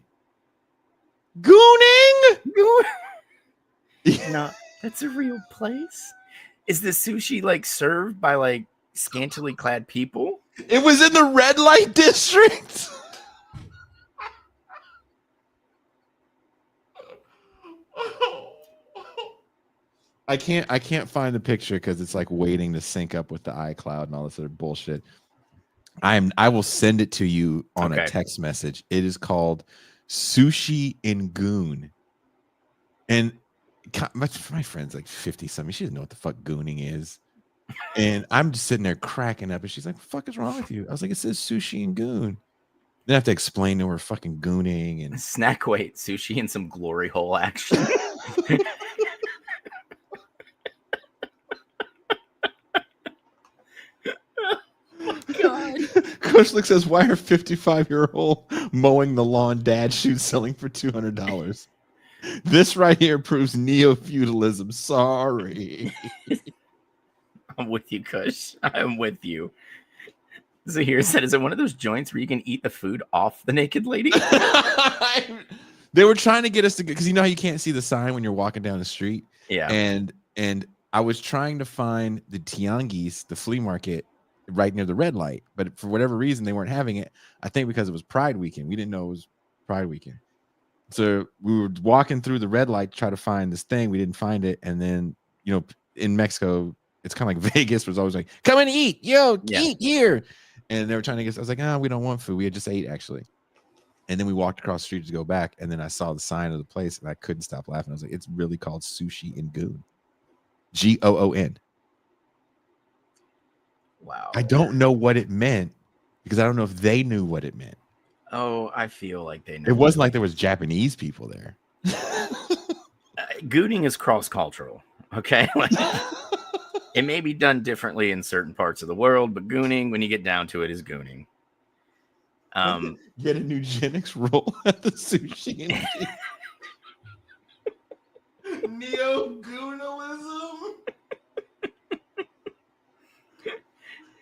Gooning? No, that's a real place. Is the sushi like served by like scantily clad people? It was in the red light district. I can't find the picture because it's like waiting to sync up with the iCloud and all this other bullshit. I will send it to you on a text message. It is called Sushi and Goon. And my friend's like 50 something. She doesn't know what the fuck gooning is. And I'm just sitting there cracking up, and she's like, "What the fuck is wrong with you?" I was like, "It says Sushi and Goon." Then I have to explain to her fucking gooning and snack weight sushi and some glory hole action. God. Kushlik says, "Why are 55-year-old mowing the lawn dad shoes selling for $200?" This right here proves neo-feudalism. Sorry. I'm with you, Kush. I'm with you. So here said, is it one of those joints where you can eat the food off the naked lady? They were trying to get us to, because you know how you can't see the sign when you're walking down the street. Yeah. And I was trying to find the Tianguis, the flea market, right near the red light, but for whatever reason they weren't having it. I think because it was Pride weekend. We didn't know it was Pride weekend. So we were walking through the red light to try to find this thing. We didn't find it. And then, you know, in Mexico, it's kind of like Vegas, was always like, come and eat, eat here. And they were trying to get, I was like, we don't want food. We had just ate, actually. And then we walked across the street to go back. And then I saw the sign of the place and I couldn't stop laughing. I was like, it's really called Sushi and Goon. Goon. Wow. I don't know what it meant because I don't know if they knew what it meant. Oh, I feel like they know. It wasn't like there was Japanese people there. Gooning is cross-cultural. Okay. Like, it may be done differently in certain parts of the world, but gooning, when you get down to it, is gooning. Get a eugenics roll at the sushi. Neo-goonalism.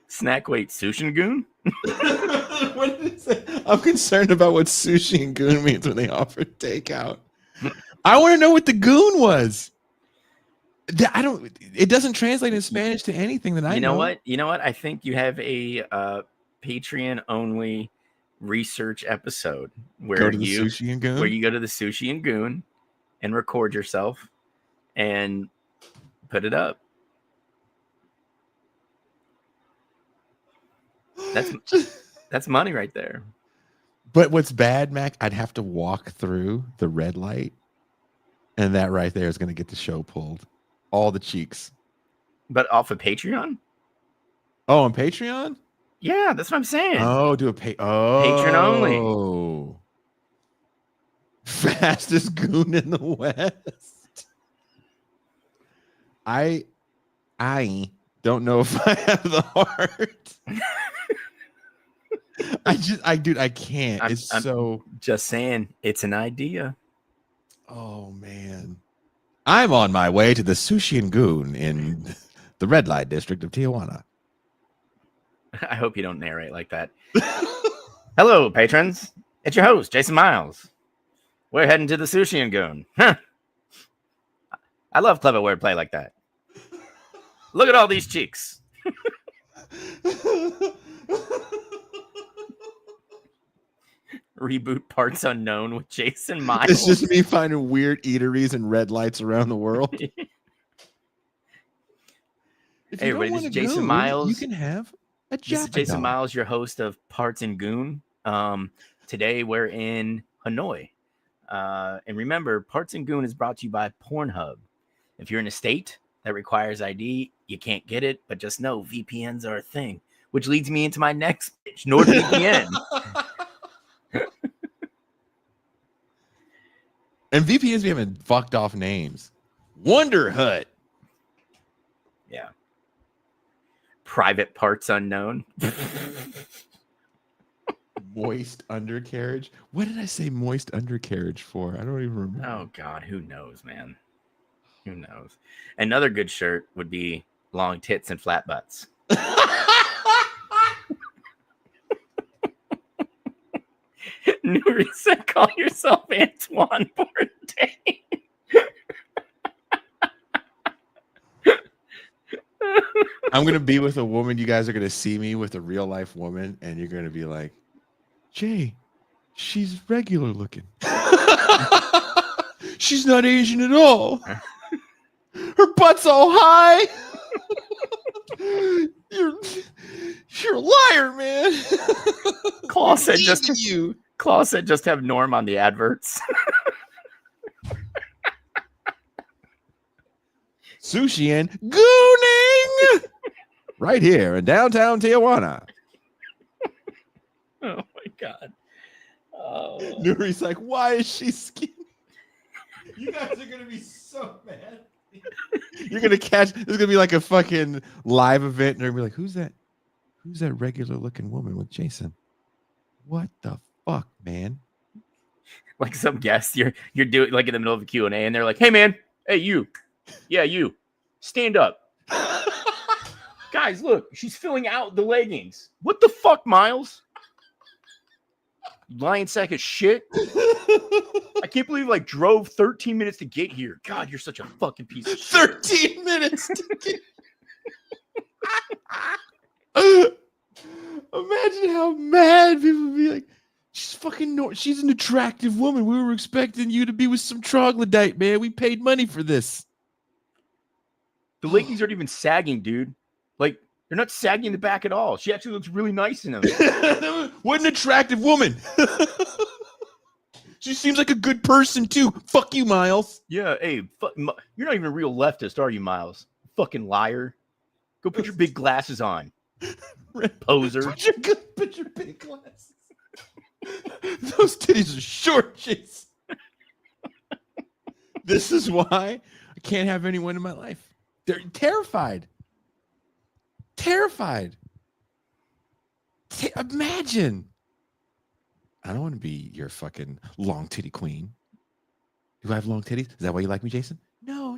Snack weight sushi and goon? What did it say? I'm concerned about what sushi and goon means when they offer takeout. I want to know what the goon was. It doesn't translate in Spanish to anything that I know. You know what? I think you have a Patreon only research episode where you go to the sushi and goon and record yourself and put it up. That's money right there. But what's bad, Mac, I'd have to walk through the red light, and that right there is going to get the show pulled. All the cheeks. But off of Patreon? Oh, on Patreon? Yeah, that's what I'm saying. Oh, Patreon only. Fastest goon in the West. I don't know if I have the heart. I can't. I'm just saying, it's an idea. Oh man. I'm on my way to the Sushi and Goon in the red light district of Tijuana. I hope you don't narrate like that. Hello, patrons. It's your host, Jason Miles. We're heading to the Sushi and Goon. Huh. I love clever wordplay like that. Look at all these cheeks. Reboot Parts Unknown with Jason Miles. It's just me finding weird eateries and red lights around the world. Hey, everybody, this is Jason Miles. You can have a This is Jason Miles, your host of Parts and Goon. Today we're in Hanoi. And remember, Parts and Goon is brought to you by Pornhub. If you're in a state that requires ID, you can't get it, but just know VPNs are a thing, which leads me into my next pitch, NordVPN. And VPNs be having fucked off names. Wonder Hut. Yeah. Private Parts Unknown. Moist undercarriage. What did I say moist undercarriage for? I don't even remember. Oh God, who knows, man? Who knows? Another good shirt would be long tits and flat butts. Nuri said, call yourself Antoine Bourdain. I'm going to be with a woman. You guys are going to see me with a real life woman, and you're going to be like, Jay, she's regular looking. She's not Asian at all. Her butt's all high. You're a liar, man. Claw said just have Norm on the adverts. Sushi and Gooning right here in downtown Tijuana. Oh my God. Oh. Nuri's like, why is she skinny? You guys are gonna be so mad. You're gonna catch. There's gonna be like a fucking live event, and they're gonna be like, "Who's that? Who's that regular looking woman with Jason? What the fuck, man?" like some guest, you're doing like in the middle of a Q&A, and they're like, "Hey man, hey you, yeah you, stand up." Guys, look, she's filling out the leggings. What the fuck, Miles? You lying sack of shit. I can't believe like drove 13 minutes to get here. God, you're such a fucking piece of shit. 13 minutes to get. Imagine how mad people would be like, she's an attractive woman. We were expecting you to be with some troglodyte, man. We paid money for this. The leggings aren't even sagging, dude. Like, they're not sagging in the back at all. She actually looks really nice in them. What an attractive woman. She seems like a good person, too. Fuck you, Miles. Yeah, hey, you're not even a real leftist, are you, Miles? Fucking liar. Go put your big glasses on. Poser. Put your big glasses. Those titties are short, Jason. This is why I can't have anyone in my life. They're terrified. Imagine. I don't want to be your fucking long titty queen. Do I have long titties? Is that why you like me, Jason? No,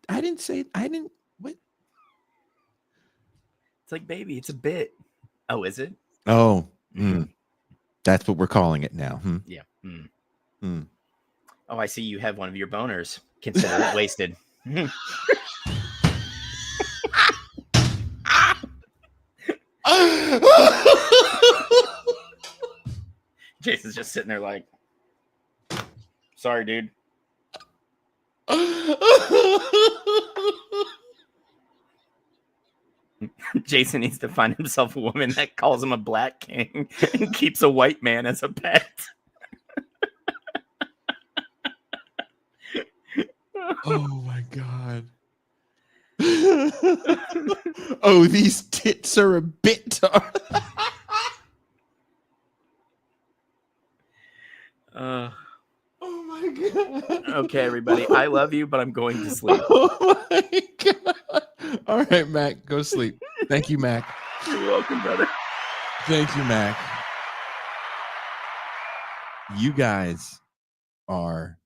I didn't say, what? It's like, baby, it's a bit. Oh, is it? Oh, that's what we're calling it now. Yeah. Oh, I see you have one of your boners. Consider it wasted. Jason's just sitting there like, sorry, dude. Jason needs to find himself a woman that calls him a black king and keeps a white man as a pet. Oh my God. Oh, these tits are a bit. Oh my God. Okay, everybody. I love you, but I'm going to sleep. Oh my God. All right, Mac, go sleep. Thank you, Mac. You're welcome, brother. Thank you, Mac. You guys are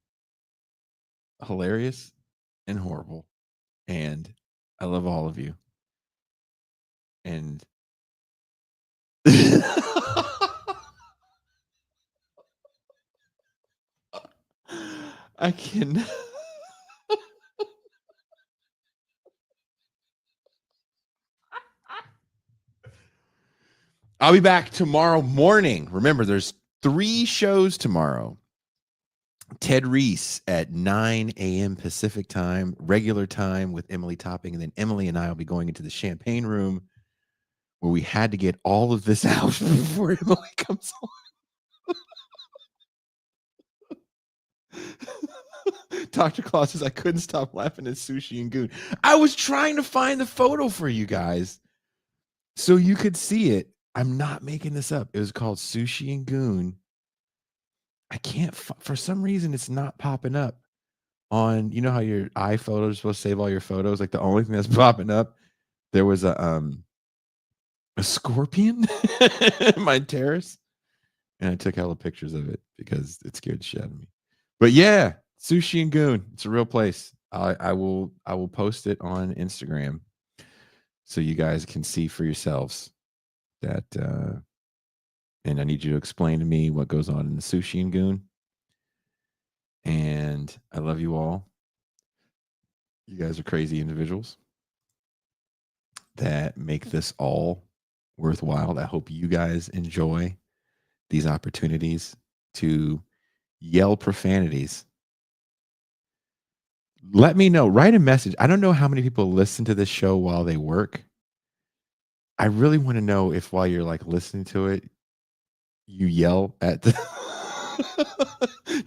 hilarious and horrible. And I love all of you. And I can. I'll be back tomorrow morning. Remember, there's 3 shows tomorrow. Ted Reese at 9 a.m. Pacific time, regular time with Emily Topping. And then Emily and I will be going into the champagne room where we had to get all of this out before Emily comes on. Dr. Claus says, I couldn't stop laughing at Sushi and Goon. I was trying to find the photo for you guys so you could see it. I'm not making this up. It was called Sushi and Goon. I can't, for some reason, it's not popping up on, you know how your iPhoto is supposed to save all your photos? Like the only thing that's popping up, there was a scorpion in my terrace. And I took hella pictures of it because it scared the shit out of me. But yeah, Sushi and Goon. It's a real place. I will post it on Instagram so you guys can see for yourselves that and I need you to explain to me what goes on in the Sushi and Goon. And I love you all. You guys are crazy individuals that make this all worthwhile. I hope you guys enjoy these opportunities to yell profanities. Let me know. Write a message. I don't know how many people listen to this show while they work. I really want to know if while you're like listening to it, you yell at the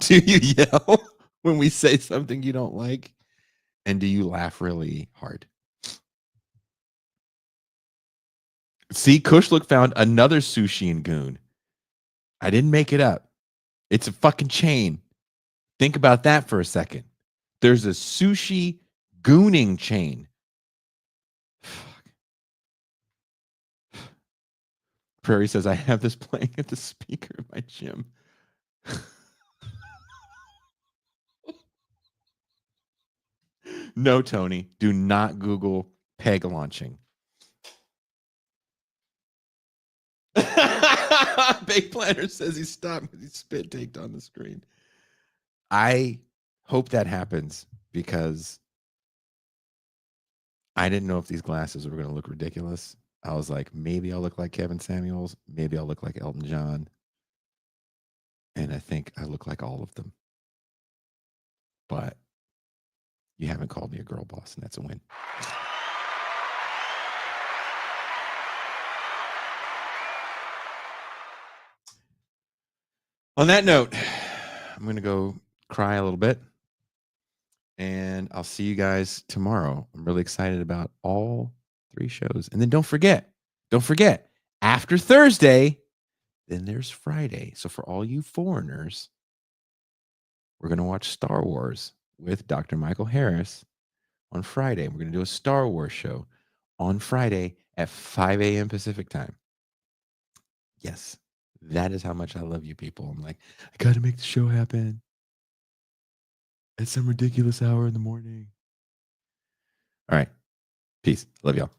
do you yell when we say something you don't like? And do you laugh really hard? See, Kushlook found another Sushi and Goon. I didn't make it up. It's a fucking chain. Think about that for a second. There's a sushi gooning chain. Prairie says, I have this playing at the speaker in my gym. No, Tony, do not Google peg launching. Big Planner says he stopped because he spit taked on the screen. I hope that happens because I didn't know if these glasses were going to look ridiculous. I was like, maybe I'll look like Kevin Samuels. Maybe I'll look like Elton John. And I think I look like all of them. But you haven't called me a girl boss, and that's a win. On that note, I'm going to go cry a little bit. And I'll see you guys tomorrow. I'm really excited about all 3 shows. And then don't forget, after Thursday, then there's Friday. So for all you foreigners, we're going to watch Star Wars with Dr. Michael Harris on Friday. We're going to do a Star Wars show on Friday at 5 a.m. Pacific time. Yes, that is how much I love you people. I'm like, I got to make the show happen at some ridiculous hour in the morning. All right. Peace. Love y'all.